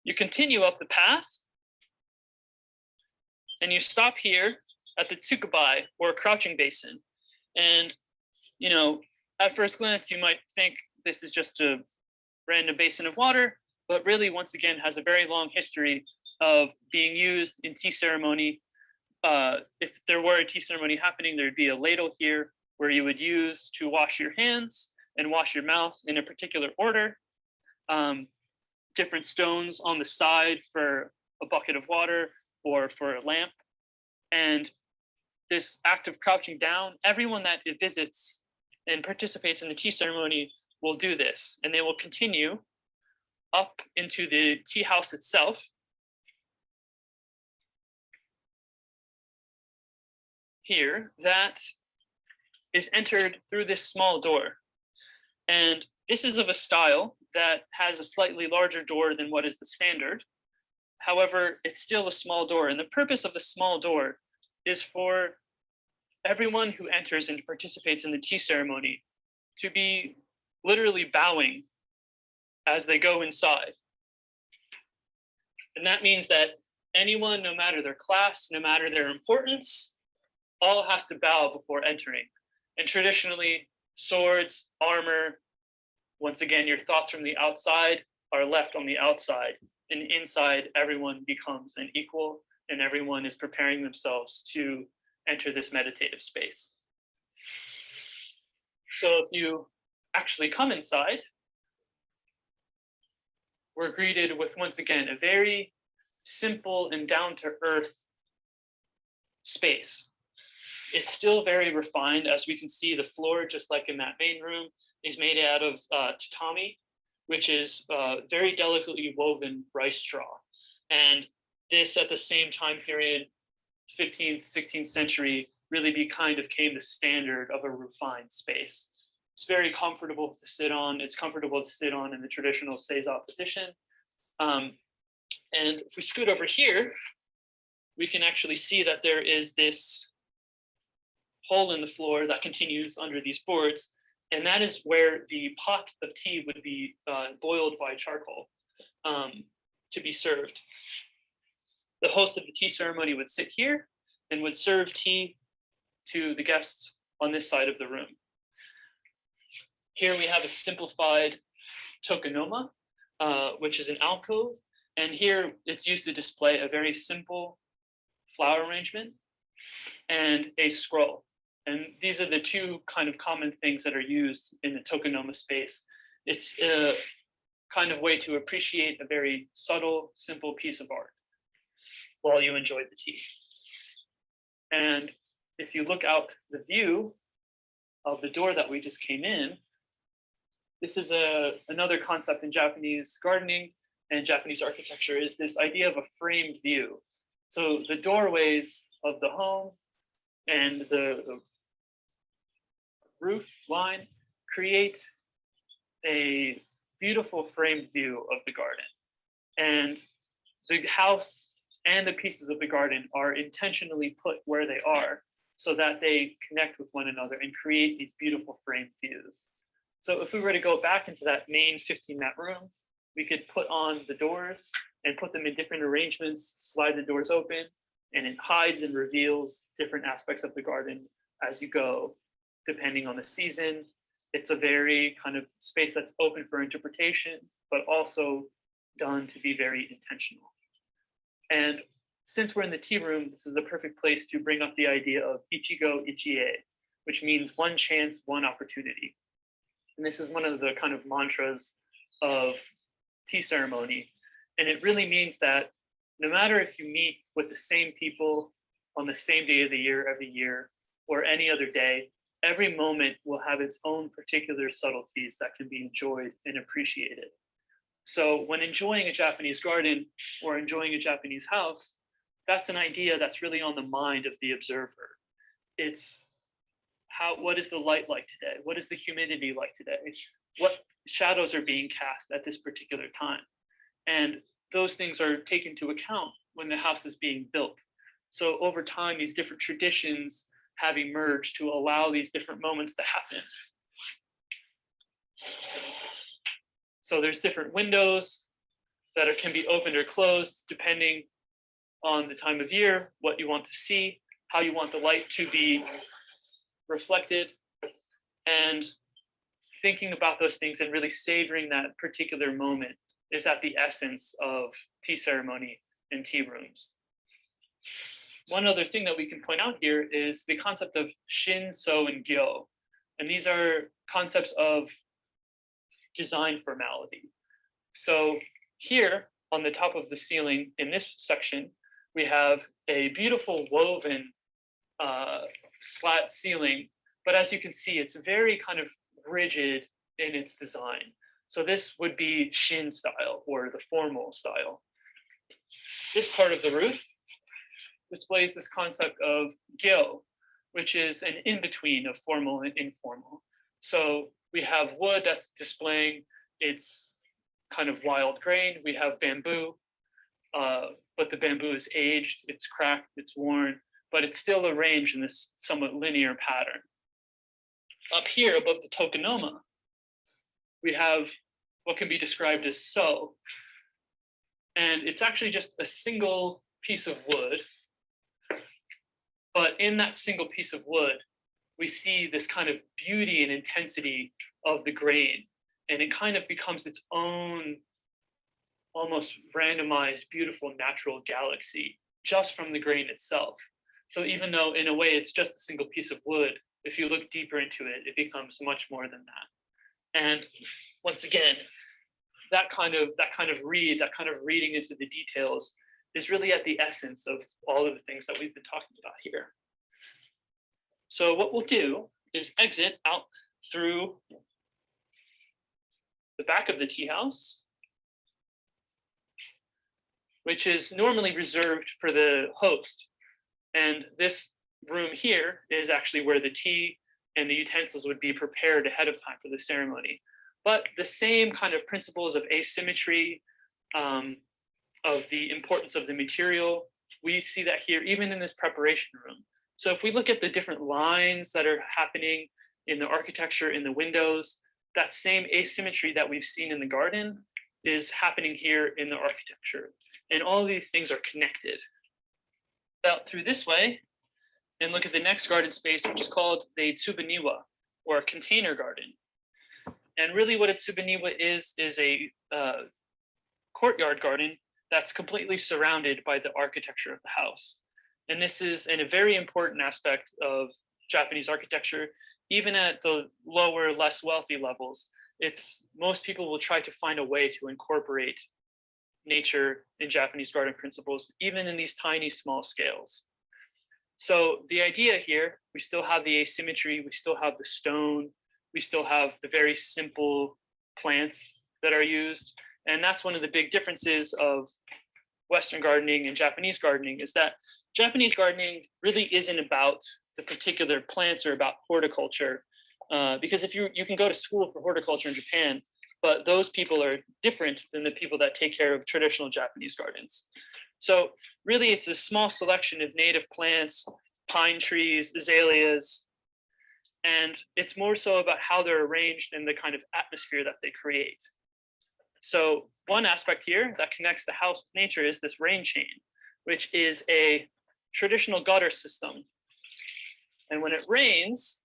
You continue up the path and you stop here at the tsukubai, or crouching basin. And, you know, at first glance, you might think this is just a random basin of water, but really, once again, has a very long history of being used in tea ceremony. If there were a tea ceremony happening, there'd be a ladle here where you would use to wash your hands and wash your mouth in a particular order. Different stones on the side for a bucket of water or for a lamp. And this act of crouching down, everyone that visits and participates in the tea ceremony will do this, and they will continue up into the tea house itself. Here, that is entered through this small door. And this is of a style that has a slightly larger door than what is the standard. However, it's still a small door. And the purpose of the small door is for everyone who enters and participates in the tea ceremony to be literally bowing as they go inside. And that means that anyone, no matter their class, no matter their importance, all has to bow before entering. And traditionally, swords, armor, once again, your thoughts from the outside are left on the outside. And inside, everyone becomes an equal, and everyone is preparing themselves to enter this meditative space. So if you actually come inside, we're greeted with, once again, a very simple and down-to-earth space. It's still very refined. As we can see, the floor, just like in that main room, is made out of tatami, which is very delicately woven rice straw. And this, at the same time period, 15th, 16th century, really became the standard of a refined space. It's very comfortable to sit on. It's comfortable to sit on in the traditional seiza position. And if we scoot over here, we can actually see that there is this hole in the floor that continues under these boards. And that is where the pot of tea would be boiled by charcoal to be served. The host of the tea ceremony would sit here and would serve tea to the guests on this side of the room. Here we have a simplified tokonoma, which is an alcove. And here it's used to display a very simple flower arrangement and a scroll. And these are the two kind of common things that are used in the tokonoma space. It's a kind of way to appreciate a very subtle, simple piece of art while you enjoy the tea. And if you look out the view of the door that we just came in, this is another concept in Japanese gardening and Japanese architecture, is this idea of a framed view. So the doorways of the home and the roof line create a beautiful framed view of the garden. And the house and the pieces of the garden are intentionally put where they are so that they connect with one another and create these beautiful framed views. So if we were to go back into that main 15-mat room, we could put on the doors and put them in different arrangements, slide the doors open, and it hides and reveals different aspects of the garden as you go, depending on the season. It's a very kind of space that's open for interpretation, but also done to be very intentional. And since we're in the tea room, this is the perfect place to bring up the idea of ichigo ichie, which means one chance, one opportunity. And this is one of the kind of mantras of tea ceremony. And it really means that no matter if you meet with the same people on the same day of the year every year, or any other day, every moment will have its own particular subtleties that can be enjoyed and appreciated. So when enjoying a Japanese garden or enjoying a Japanese house, that's an idea that's really on the mind of the observer. It's what is the light like today? What is the humidity like today? What shadows are being cast at this particular time? And those things are taken into account when the house is being built. So over time, these different traditions have emerged to allow these different moments to happen. So there's different windows that can be opened or closed depending on the time of year, what you want to see, how you want the light to be reflected, and thinking about those things and really savoring that particular moment is at the essence of tea ceremony and tea rooms. One other thing that we can point out here is the concept of shin, so, and gyo. And these are concepts of design formality. So here on the top of the ceiling in this section, we have a beautiful woven slat ceiling, but as you can see, it's very kind of rigid in its design. So this would be shin style or the formal style. This part of the roof displays this concept of gyo, which is an in-between of formal and informal. So we have wood that's displaying its kind of wild grain. We have bamboo, but the bamboo is aged, it's cracked, it's worn, but it's still arranged in this somewhat linear pattern. Up here above the tokonoma, we have what can be described as so. And it's actually just a single piece of wood. But in that single piece of wood, we see this kind of beauty and intensity of the grain. And it kind of becomes its own almost randomized, beautiful natural galaxy just from the grain itself. So even though in a way it's just a single piece of wood, if you look deeper into it, it becomes much more than that. And once again, that kind of reading into the details is really at the essence of all of the things that we've been talking about here. So what we'll do is exit out through the back of the tea house, which is normally reserved for the host. And this room here is actually where the tea and the utensils would be prepared ahead of time for the ceremony. But the same kind of principles of asymmetry, of the importance of the material, we see that here, even in this preparation room. So if we look at the different lines that are happening in the architecture, in the windows, that same asymmetry that we've seen in the garden is happening here in the architecture. And all of these things are connected. Out through this way, and look at the next garden space, which is called the tsubaniwa, or container garden. And really what a tsubaniwa is a courtyard garden that's completely surrounded by the architecture of the house. And this is a very important aspect of Japanese architecture, even at the lower, less wealthy levels. Most people will try to find a way to incorporate nature in Japanese garden principles, even in these tiny, small scales. So the idea here, we still have the asymmetry, we still have the stone, we still have the very simple plants that are used. And that's one of the big differences of Western gardening and Japanese gardening, is that Japanese gardening really isn't about the particular plants or about horticulture. Because if you can go to school for horticulture in Japan, but those people are different than the people that take care of traditional Japanese gardens. So really it's a small selection of native plants, pine trees, azaleas, and it's more so about how they're arranged and the kind of atmosphere that they create. So one aspect here that connects the house with nature is this rain chain, which is a traditional gutter system. And when it rains,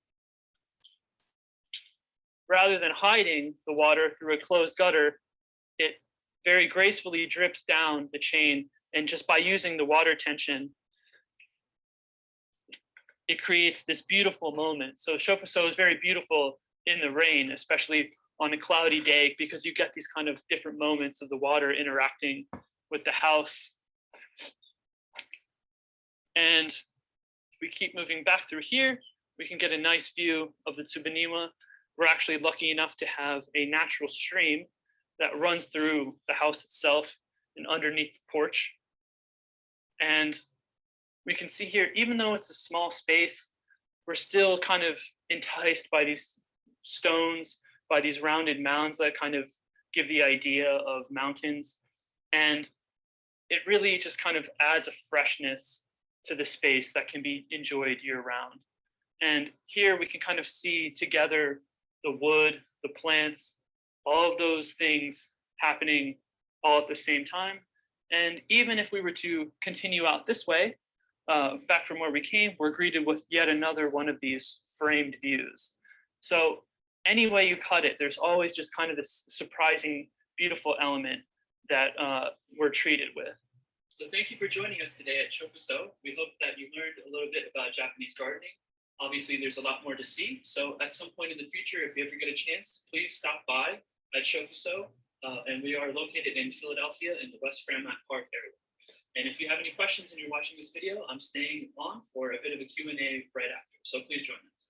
rather than hiding the water through a closed gutter, it very gracefully drips down the chain. And just by using the water tension, it creates this beautiful moment. So shofuso is very beautiful in the rain, especially on a cloudy day, because you get these kind of different moments of the water interacting with the house. And if we keep moving back through here, we can get a nice view of the tsubaniwa. We're actually lucky enough to have a natural stream that runs through the house itself and underneath the porch. And we can see here, even though it's a small space, we're still kind of enticed by these stones, by these rounded mounds that kind of give the idea of mountains. And it really just kind of adds a freshness to the space that can be enjoyed year round. And here we can kind of see together the wood, the plants, all of those things happening all at the same time. And even if we were to continue out this way, back from where we came, we're greeted with yet another one of these framed views. So any way you cut it, there's always just kind of this surprising, beautiful element that we're treated with. So thank you for joining us today at Shofuso. We hope that you learned a little bit about Japanese gardening. Obviously, there's a lot more to see. So at some point in the future, if you ever get a chance, please stop by at Shofuso. And we are located in Philadelphia in the West Fairmont Park area. And if you have any questions and you're watching this video, I'm staying on for a bit of a Q&A right after. So please join us.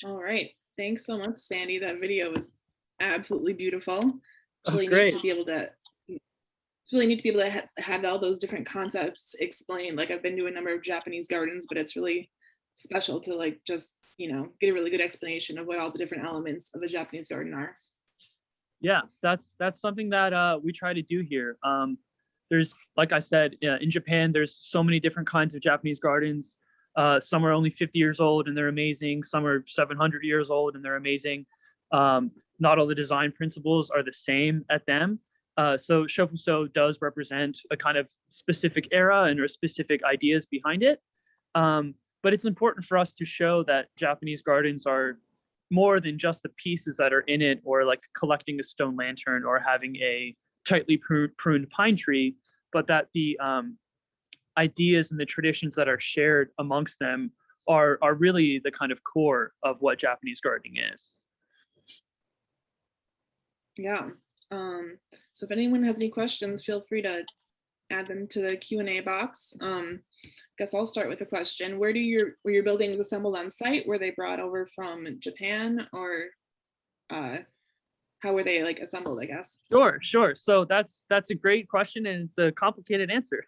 All right. Thanks so much, Sandy. That video was absolutely beautiful. It's really great. neat to be able to. It's really neat to be able to have all those different concepts explained. Like I've been to a number of Japanese gardens, but it's really special to like just get a really good explanation of what all the different elements of a Japanese garden are. Yeah, that's something that we try to do here. There's, like I said, in Japan, there's so many different kinds of Japanese gardens. Some are only 50 years old and they're amazing. Some are 700 years old and they're amazing. Not all the design principles are the same at them. So Shofuso does represent a kind of specific era and or specific ideas behind it. But it's important for us to show that Japanese gardens are more than just the pieces that are in it, or like collecting a stone lantern or having a tightly pruned pine tree, but that the ideas and the traditions that are shared amongst them are really the kind of core of what Japanese gardening is. Yeah. So if anyone has any questions, feel free to add them to the Q&A box. Guess I'll start with a question. Were your buildings assembled on site? Were they brought over from Japan, or how were they like assembled, I guess? Sure. So that's a great question, and it's a complicated answer.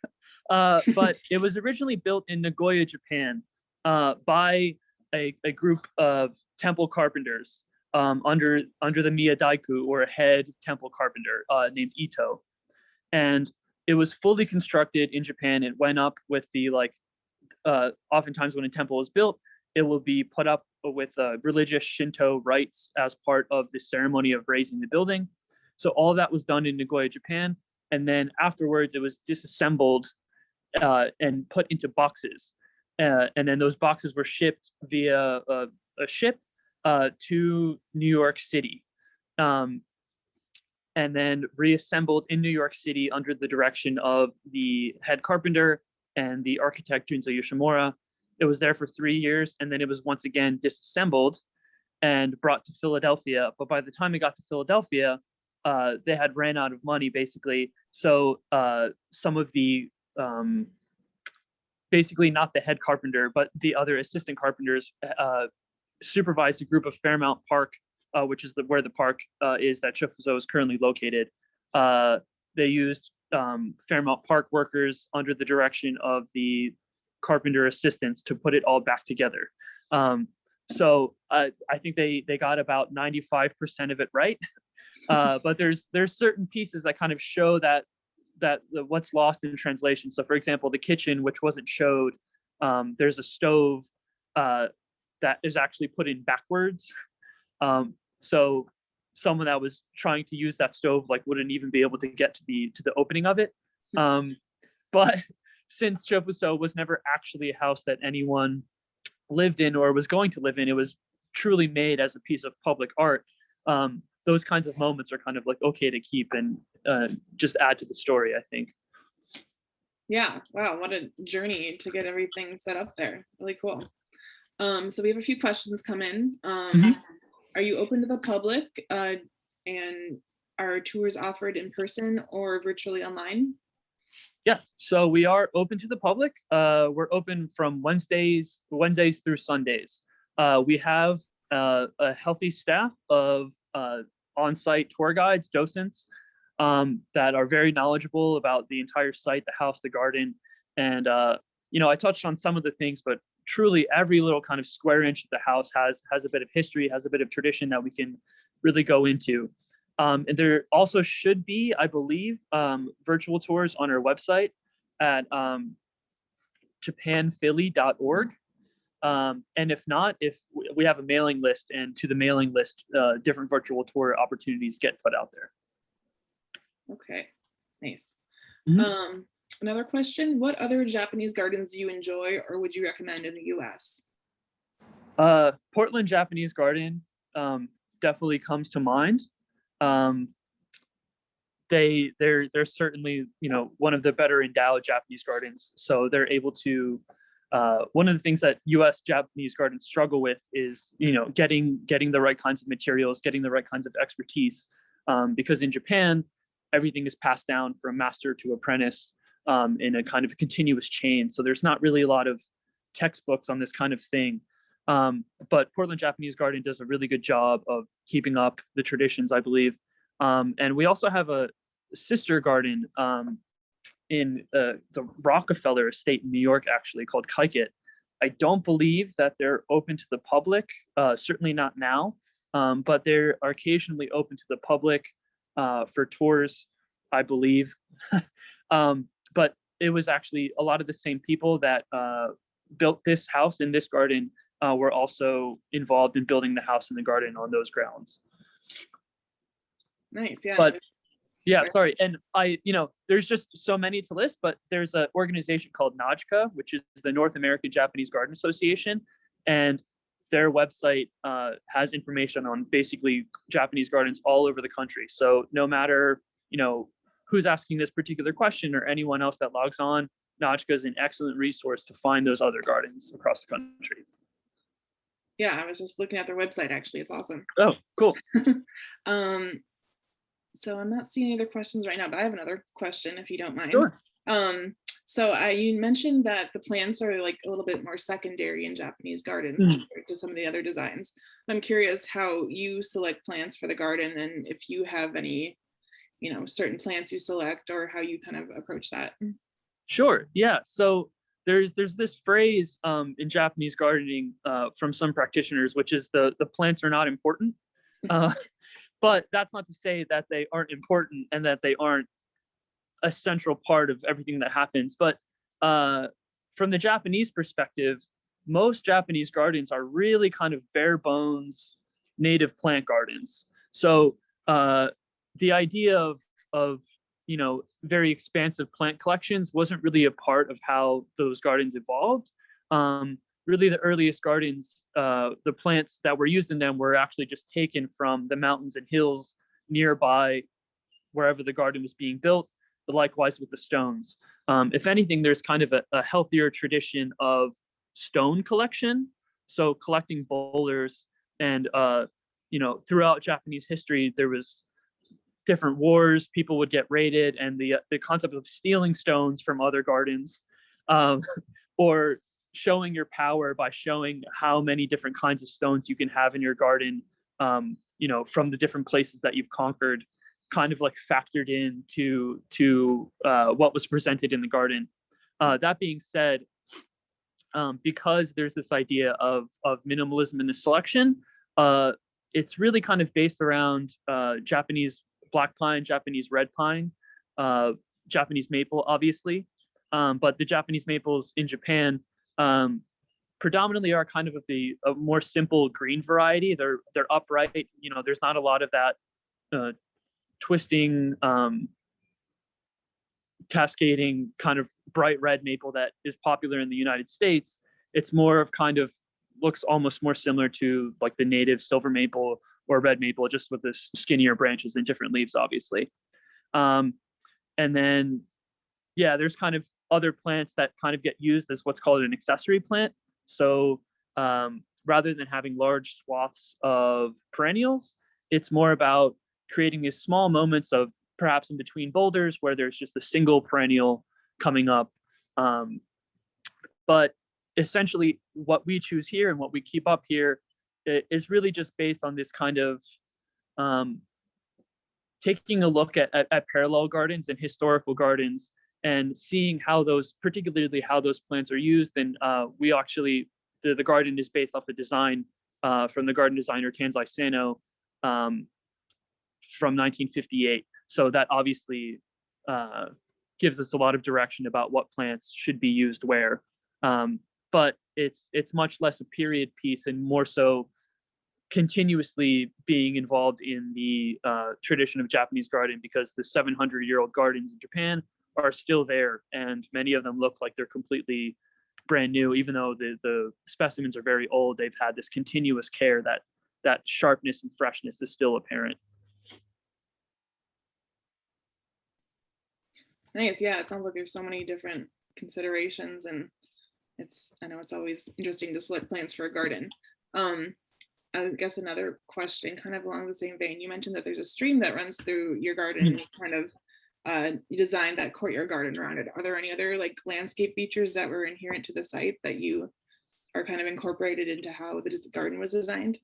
But it was originally built in Nagoya, Japan, by a group of temple carpenters under the Miyadaiku, or a head temple carpenter named Ito. And it was fully constructed in Japan. It went up with the oftentimes when a temple is built, it will be put up with religious Shinto rites as part of the ceremony of raising the building. So all that was done in Nagoya, Japan. And then afterwards, it was disassembled and put into boxes. And then those boxes were shipped via a ship to New York City. And then reassembled in New York City under the direction of the head carpenter and the architect Junzo Yoshimura. It was there for 3 years, and then it was once again disassembled and brought to Philadelphia. But by the time it got to Philadelphia, they had ran out of money, basically. So some of the, basically not the head carpenter, but the other assistant carpenters supervised a group of Fairmount Park, which is where the park is that Shofuso is currently located. They used Fairmount Park workers under the direction of the carpenter assistants to put it all back together. So I think they got about 95% of it right. But there's certain pieces that kind of show that what's lost in translation. So for example, the kitchen, which wasn't showed, there's a stove that is actually put in backwards. So someone that was trying to use that stove wouldn't even be able to get to the opening of it. But since Shofuso was never actually a house that anyone lived in or was going to live in, it was truly made as a piece of public art. Those kinds of moments are kind of okay to keep and just add to the story, I think. Yeah, wow, what a journey to get everything set up there. Really cool. So we have a few questions come in. Are you open to the public, and are tours offered in person or virtually online? Yeah, so we are open to the public. We're open from Wednesdays through Sundays. We have a healthy staff of on-site tour guides, docents, that are very knowledgeable about the entire site, the house, the garden. And, I touched on some of the things, but truly every little kind of square inch of the house has a bit of history, has a bit of tradition that we can really go into. And there also should be, I believe, virtual tours on our website at japanphilly.org. And if not, if we have a mailing list, and to the mailing list, different virtual tour opportunities get put out there. Okay, nice. Mhm. Another question, what other Japanese gardens do you enjoy or would you recommend in the US? Portland Japanese Garden definitely comes to mind. They're certainly, you know, one of the better endowed Japanese gardens. So they're able to, one of the things that US Japanese gardens struggle with is, you know, getting the right kinds of materials, getting the right kinds of expertise. Because in Japan, everything is passed down from master to apprentice in a kind of a continuous chain. So there's not really a lot of textbooks on this kind of thing. But Portland Japanese Garden does a really good job of keeping up the traditions, I believe. And we also have a sister garden in the Rockefeller estate in New York, actually, called Kaiket. I don't believe that they're open to the public, certainly not now, but they're occasionally open to the public for tours, I believe. But it was actually a lot of the same people that built this house in this garden were also involved in building the house and the garden on those grounds. Nice, yeah. But yeah, sorry. And there's just so many to list, but there's an organization called NAJCA, which is the North American Japanese Garden Association. And their website has information on basically Japanese gardens all over the country. So no matter, who's asking this particular question or anyone else that logs on, NAJCA is an excellent resource to find those other gardens across the country. Yeah, I was just looking at their website, actually. It's awesome. Oh, cool. So I'm not seeing any other questions right now, but I have another question if you don't mind. Sure. So you mentioned that the plants are like a little bit more secondary in Japanese gardens compared to some of the other designs. I'm curious how you select plants for the garden and if you have any, certain plants you select or how you kind of approach that. Sure. Yeah. So there's this phrase in Japanese gardening from some practitioners, which is the plants are not important. But that's not to say that they aren't important and that they aren't a central part of everything that happens. But from the Japanese perspective, most Japanese gardens are really kind of bare bones native plant gardens. So the idea of very expansive plant collections wasn't really a part of how those gardens evolved. Really, the earliest gardens, the plants that were used in them were actually just taken from the mountains and hills nearby wherever the garden was being built, but likewise with the stones. If anything, there's kind of a healthier tradition of stone collection. So collecting boulders and, throughout Japanese history, there was different wars, people would get raided, and the concept of stealing stones from other gardens or showing your power by showing how many different kinds of stones you can have in your garden, from the different places that you've conquered, kind of like factored in to what was presented in the garden. That being said, because there's this idea of minimalism in the selection, it's really kind of based around Japanese black pine, Japanese red pine, Japanese maple, obviously. But the Japanese maples in Japan predominantly are kind of a more simple green variety. They're upright. There's not a lot of that twisting, cascading kind of bright red maple that is popular in the United States. It's more of kind of looks almost more similar to like the native silver maple or red maple, just with the skinnier branches and different leaves, obviously. And then, yeah, there's kind of other plants that kind of get used as what's called an accessory plant. So rather than having large swaths of perennials, it's more about creating these small moments of perhaps in between boulders where there's just a single perennial coming up. But essentially what we choose here and what we keep up here is really just based on this kind of taking a look at parallel gardens and historical gardens and seeing particularly how those plants are used. And we actually, the garden is based off a design from the garden designer Tanzai Sano, from 1958. So that obviously gives us a lot of direction about what plants should be used where. But it's much less a period piece and more so continuously being involved in the tradition of Japanese garden, because the 700-year-old gardens in Japan are still there, and many of them look like they're completely brand new, even though the specimens are very old. They've had this continuous care that sharpness and freshness is still apparent. Nice. Yeah, it sounds like there's so many different considerations, and I know it's always interesting to select plants for a garden. I guess another question kind of along the same vein, you mentioned that there's a stream that runs through your garden, and you kind of you designed that courtyard garden around it. Are there any other like landscape features that were inherent to the site that you are kind of incorporated into how the garden was designed?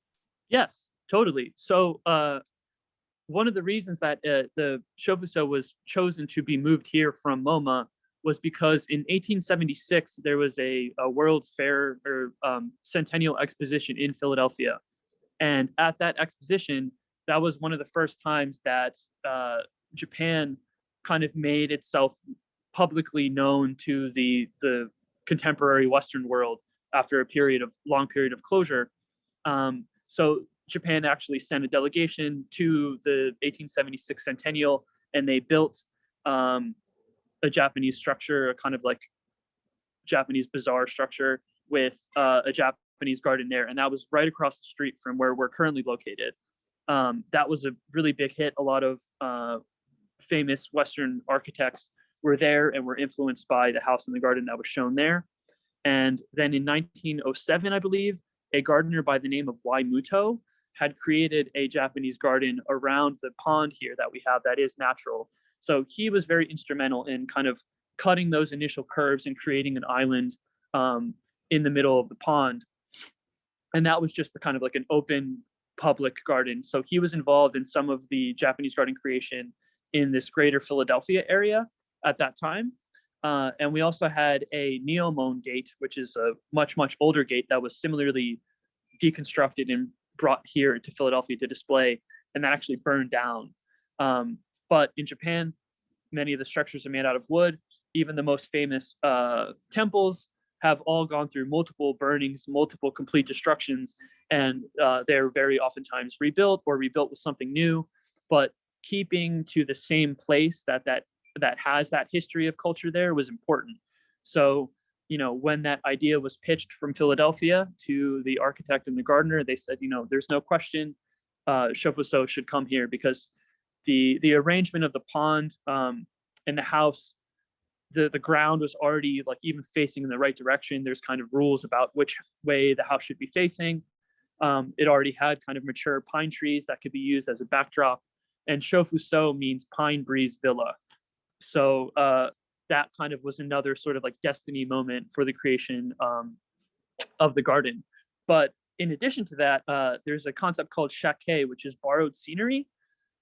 Yes, totally. So one of the reasons that the Shofuso was chosen to be moved here from MoMA was because in 1876, there was a World's Fair or Centennial Exposition in Philadelphia. And at that exposition, that was one of the first times that Japan kind of made itself publicly known to the contemporary Western world after a long period of closure. So Japan actually sent a delegation to the 1876 centennial, and they built a Japanese structure, a kind of like Japanese bazaar structure with a Japanese garden there. And that was right across the street from where we're currently located. That was a really big hit. A lot of famous Western architects were there and were influenced by the house and the garden that was shown there. And then in 1907, I believe, a gardener by the name of Muto had created a Japanese garden around the pond here that we have that is natural. So he was very instrumental in kind of cutting those initial curves and creating an island in the middle of the pond. And that was just the kind of like an open public garden. So he was involved in some of the Japanese garden creation in this greater Philadelphia area at that time. And we also had a Neomone gate, which is a much, much older gate that was similarly deconstructed and brought here to Philadelphia to display, and that actually burned down. But in Japan, many of the structures are made out of wood. Even the most famous temples have all gone through multiple burnings, multiple complete destructions, and they're very oftentimes rebuilt or rebuilt with something new. But keeping to the same place that has that history of culture there was important. So, you know, when that idea was pitched from Philadelphia to the architect and the gardener, they said, you know, there's no question Shofuso should come here, because the arrangement of the pond and the house, the ground was already like even facing in the right direction. There's kind of rules about which way the house should be facing. It already had kind of mature pine trees that could be used as a backdrop. And Shofuso means pine breeze villa. So that kind of was another sort of like destiny moment for the creation of the garden. But in addition to that, there's a concept called shake, which is borrowed scenery.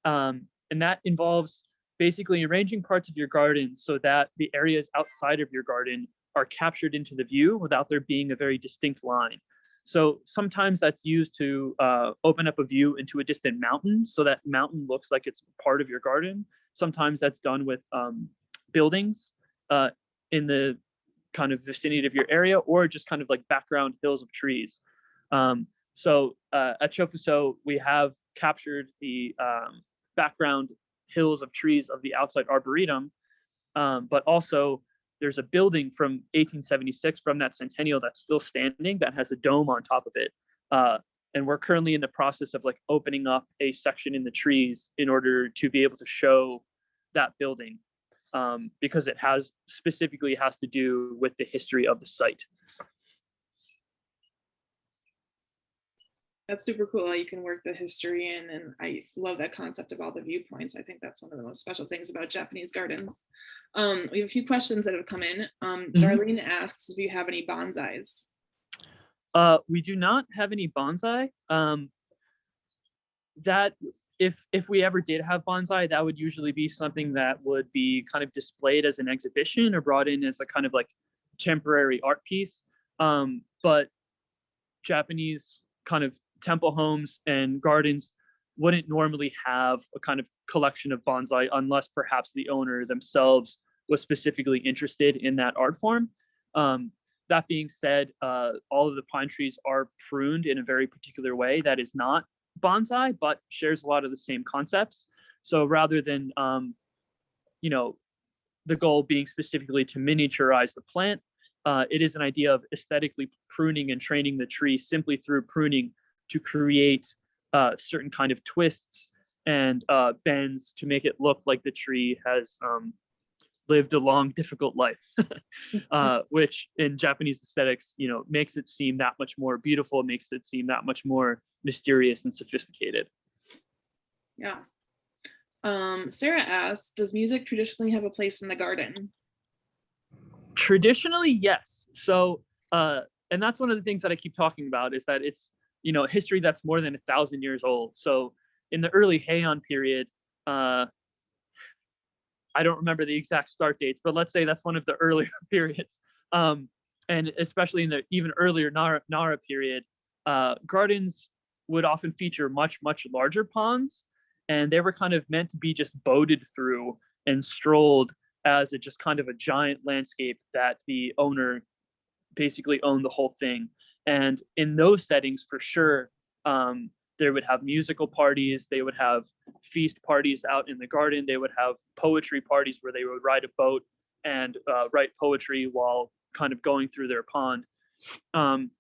And that involves basically arranging parts of your garden so that the areas outside of your garden are captured into the view without there being a very distinct line. So sometimes that's used to open up a view into a distant mountain, so that mountain looks like it's part of your garden. Sometimes that's done with buildings in the kind of vicinity of your area, or just kind of like background hills of trees. So at Shofuso, we have captured the background hills of trees of the outside arboretum, but also there's a building from 1876 from that centennial that's still standing that has a dome on top of it. And we're currently in the process of like opening up a section in the trees in order to be able to show that building, because it specifically has to do with the history of the site. That's super cool. You can work the history in, and I love that concept of all the viewpoints. I think that's one of the most special things about Japanese gardens. We have a few questions that have come in. Darlene asks if you have any bonsais. We do not have any bonsai. That if we ever did have bonsai, that would usually be something that would be kind of displayed as an exhibition or brought in as a kind of like temporary art piece. But Japanese kind of temple homes and gardens wouldn't normally have a kind of collection of bonsai unless perhaps the owner themselves was specifically interested in that art form. That being said, all of the pine trees are pruned in a very particular way that is not bonsai, but shares a lot of the same concepts. So rather than, the goal being specifically to miniaturize the plant, it is an idea of aesthetically pruning and training the tree simply through pruning to create certain kind of twists and bends to make it look like the tree has lived a long, difficult life, which in Japanese aesthetics, makes it seem that much more beautiful, makes it seem that much more mysterious and sophisticated. Yeah. Sarah asks, does music traditionally have a place in the garden? Traditionally, yes. So, and that's one of the things that I keep talking about is that it's, history that's more than 1,000 years old. So in the early Heian period, I don't remember the exact start dates, but let's say that's one of the earlier periods. And especially in the even earlier Nara period, gardens would often feature much, much larger ponds, and they were kind of meant to be just boated through and strolled as just kind of a giant landscape that the owner basically owned the whole thing. And in those settings, for sure, they would have musical parties, they would have feast parties out in the garden, they would have poetry parties where they would ride a boat and write poetry while kind of going through their pond. And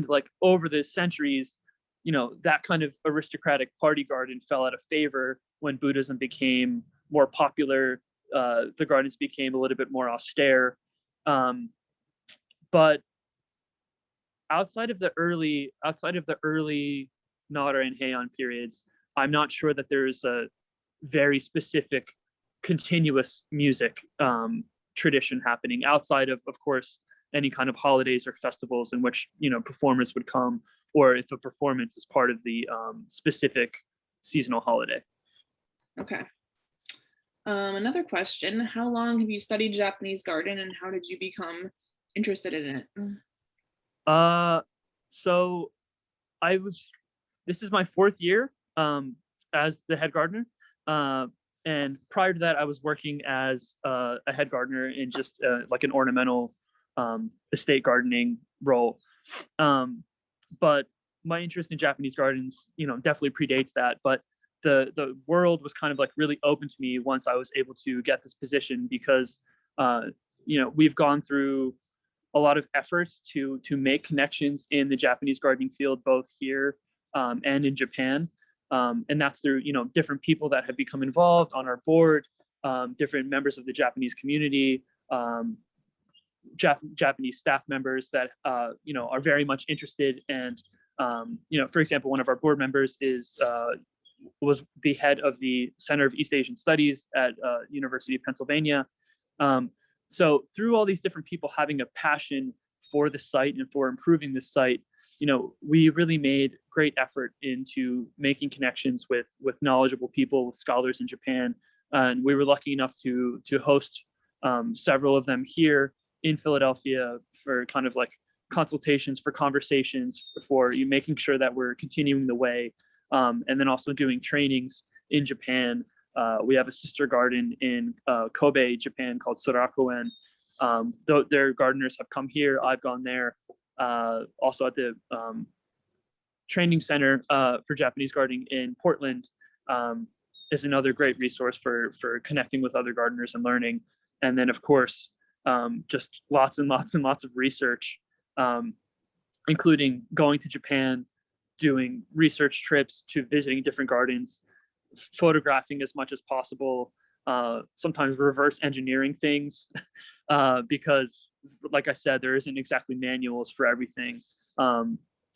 like over the centuries, that kind of aristocratic party garden fell out of favor when Buddhism became more popular. The gardens became a little bit more austere. But outside of the early Nara and Heian periods, I'm not sure that there's a very specific continuous music tradition happening outside of course, any kind of holidays or festivals in which, performers would come, or if a performance is part of the specific seasonal holiday. Okay. Another question, how long have you studied Japanese garden and how did you become interested in it? So this is my 4th year as the head gardener. And prior to that, I was working as a head gardener in just like an ornamental estate gardening role. But my interest in Japanese gardens, definitely predates that. But the world was kind of like really open to me once I was able to get this position because, we've gone through a lot of effort to make connections in the Japanese gardening field, both here and in Japan. And that's through, different people that have become involved on our board, different members of the Japanese community, Japanese staff members that, are very much interested. And, for example, one of our board members was the head of the Center of East Asian Studies at University of Pennsylvania. So through all these different people having a passion for the site and for improving the site, we really made great effort into making connections with knowledgeable people, with scholars in Japan. And we were lucky enough to host several of them here in Philadelphia for kind of like consultations, for conversations, for making sure that we're continuing the way. And then also doing trainings in Japan. We have a sister garden in Kobe, Japan called Sorakuen. Their gardeners have come here. I've gone there. Also at the training center for Japanese gardening in Portland is another great resource for connecting with other gardeners and learning. And then of course, just lots and lots and lots of research, including going to Japan, doing research trips to visiting different gardens, photographing as much as possible, sometimes reverse engineering things, because like I said, there isn't exactly manuals for everything.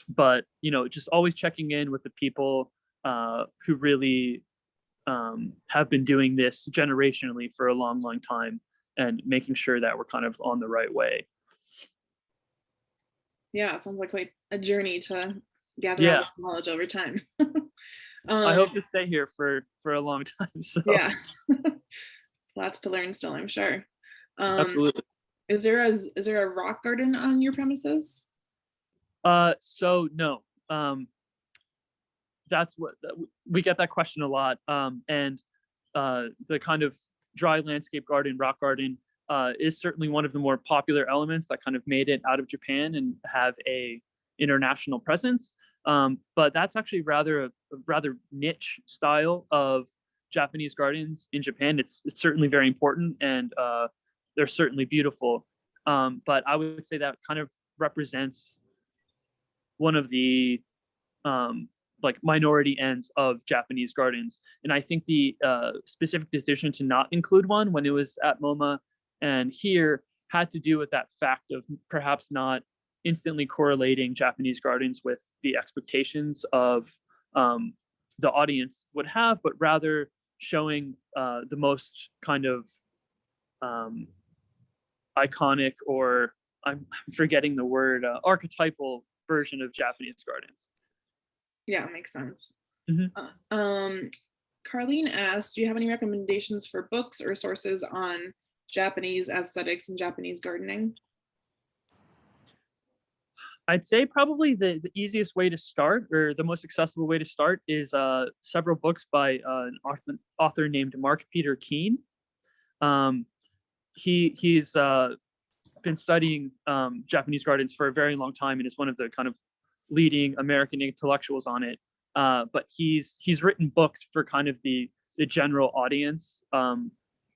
But, just always checking in with the people who really have been doing this generationally for a long, long time and making sure that we're kind of on the right way. Yeah, it sounds like quite a journey to gather all this knowledge over time. I hope to stay here for a long time. So yeah, lots to learn still, I'm sure. Absolutely. Is there a rock garden on your premises? So no. that's what we get that question a lot. And the kind of dry landscape garden, rock garden, is certainly one of the more popular elements that kind of made it out of Japan and have a international presence. But that's actually a rather niche style of Japanese gardens in Japan. It's certainly very important, and they're certainly beautiful. But I would say that kind of represents one of the like minority ends of Japanese gardens. And I think the specific decision to not include one when it was at MoMA and here had to do with that fact of perhaps not instantly correlating Japanese gardens with the expectations of the audience would have, but rather showing the most kind of iconic, or I'm forgetting the word, archetypal version of Japanese gardens. Yeah, makes sense. Mhm. Carlene asked, do you have any recommendations for books or sources on Japanese aesthetics and Japanese gardening? I'd say probably the easiest way to start, or the most accessible way to start, is several books by an author named Mark Peter Keene. He's been studying Japanese gardens for a very long time and is one of the kind of leading American intellectuals on it. But he's written books for kind of the general audience,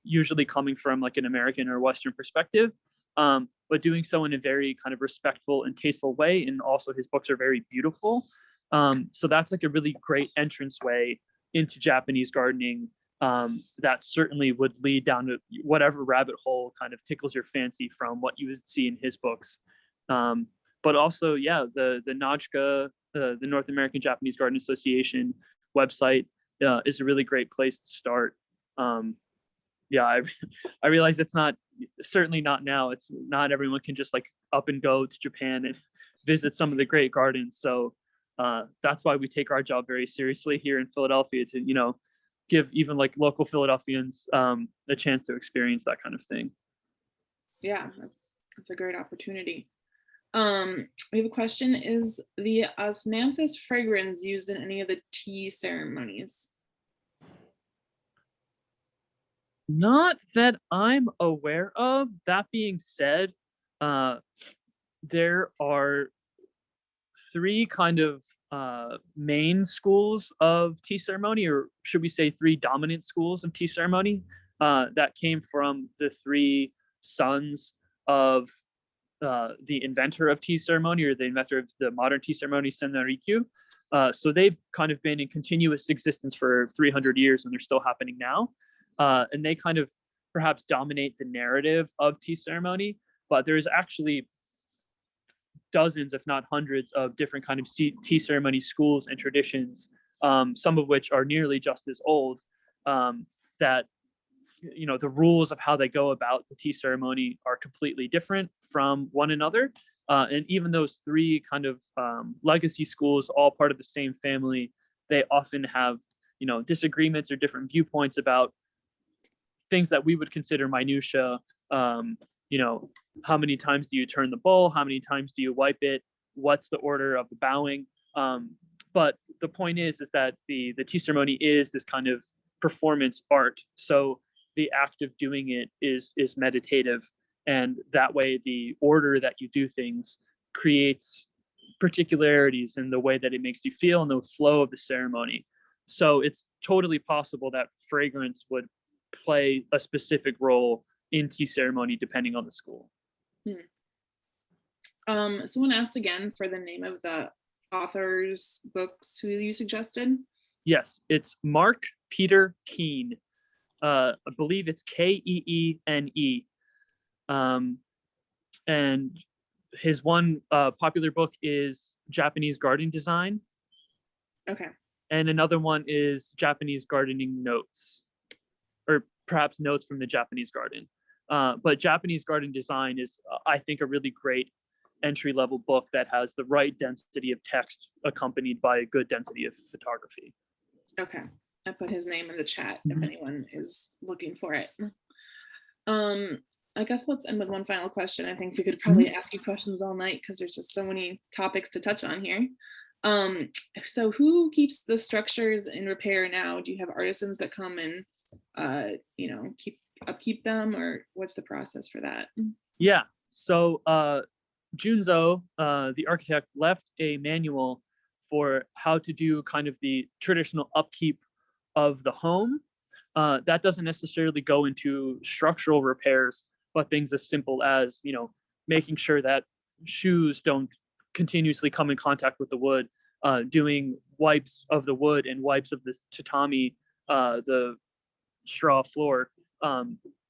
usually coming from like an American or Western perspective, but doing so in a very kind of respectful and tasteful way. And also his books are very beautiful. So that's like a really great entrance way into Japanese gardening. That certainly would lead down to whatever rabbit hole kind of tickles your fancy from what you would see in his books. But also, yeah, the NAJCA, the North American Japanese Garden Association website is a really great place to start. Yeah, I realize it's certainly not now. It's not everyone can just like up and go to Japan and visit some of the great gardens. So that's why we take our job very seriously here in Philadelphia to, give even like local Philadelphians a chance to experience that kind of thing. Yeah, that's a great opportunity. We have a question. Is the Osmanthus fragrance used in any of the tea ceremonies? Not that I'm aware of. That being said, there are three kind of main schools of tea ceremony, or should we say three dominant schools of tea ceremony, that came from the three sons of the inventor of tea ceremony, or the inventor of the modern tea ceremony, Salyards. So they've kind of been in continuous existence for 300 years, and they're still happening now. And they kind of perhaps dominate the narrative of tea ceremony, but there's actually dozens, if not hundreds, of different kind of tea ceremony schools and traditions, some of which are nearly just as old, that the rules of how they go about the tea ceremony are completely different from one another. And even those three kind of legacy schools, all part of the same family, they often have disagreements or different viewpoints about things that we would consider minutia. How many times do you turn the bowl? How many times do you wipe it? What's the order of the bowing? But the point is that the tea ceremony is this kind of performance art. So the act of doing it is meditative, and that way the order that you do things creates particularities in the way that it makes you feel and the flow of the ceremony. So it's totally possible that fragrance would play a specific role in tea ceremony depending on the school. Someone asked again for the name of the author's books who you suggested. Yes, it's Mark Peter Keene. I believe it's Keene. And his one popular book is Japanese Garden Design. Okay. And another one is Japanese Gardening Notes, or perhaps Notes from the Japanese Garden. But Japanese Garden Design is, I think, a really great entry-level book that has the right density of text accompanied by a good density of photography. Okay, I put his name in the chat if anyone is looking for it. I guess let's end with one final question. I think we could probably ask you questions all night because there's just so many topics to touch on here. So who keeps the structures in repair now? Do you have artisans that come and upkeep them, or what's the process for that? Yeah. So Junzo, the architect, left a manual for how to do kind of the traditional upkeep of the home. That doesn't necessarily go into structural repairs, but things as simple as, making sure that shoes don't continuously come in contact with the wood, doing wipes of the wood and wipes of the tatami, the straw floor,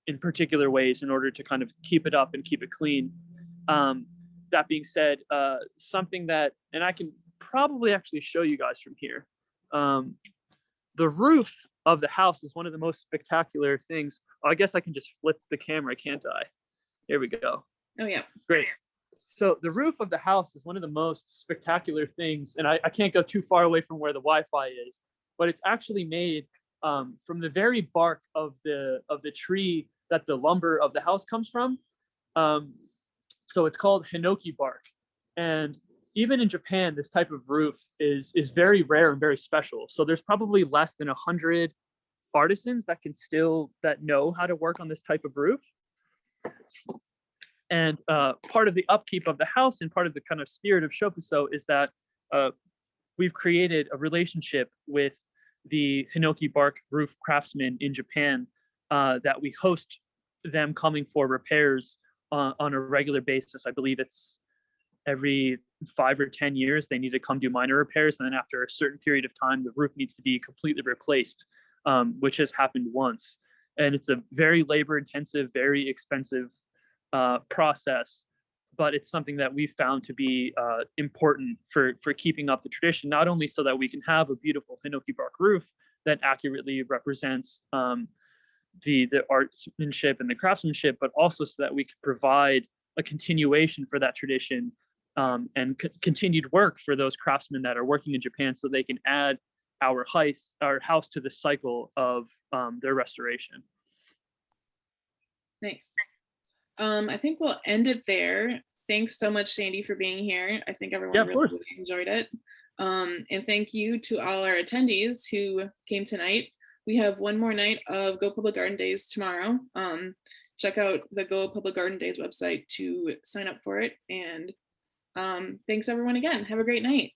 in particular ways in order to kind of keep it up and keep it clean. That being said, something that, and I can probably actually show you guys from here, the roof of the house is one of the most spectacular things. I guess I can just flip the camera, can't I? Here we go. Oh yeah. Great. So the roof of the house is one of the most spectacular things, and I can't go too far away from where the Wi-Fi is, but it's actually made from the very bark of the tree that the lumber of the house comes from. So it's called hinoki bark, and even in Japan, this type of roof is very rare and very special. So there's probably less than 100 artisans that know how to work on this type of roof. And part of the upkeep of the house and part of the kind of spirit of Shofuso is that we've created a relationship with the hinoki bark roof craftsmen in Japan, that we host them coming for repairs on a regular basis. I believe it's every 5 or 10 years they need to come do minor repairs, and then after a certain period of time the roof needs to be completely replaced, which has happened once. And it's a very labor intensive, very expensive process, but it's something that we found to be important for keeping up the tradition, not only so that we can have a beautiful hinoki bark roof that accurately represents the artsmanship and the craftsmanship, but also so that we can provide a continuation for that tradition, and continued work for those craftsmen that are working in Japan, so they can add our house to the cycle of their restoration. Nice. I think we'll end it there. Thanks so much, Sandy, for being here. I think everyone really enjoyed it. And thank you to all our attendees who came tonight. We have one more night of Go Public Garden Days tomorrow. Check out the Go Public Garden Days website to sign up for it. And thanks everyone again. Have a great night.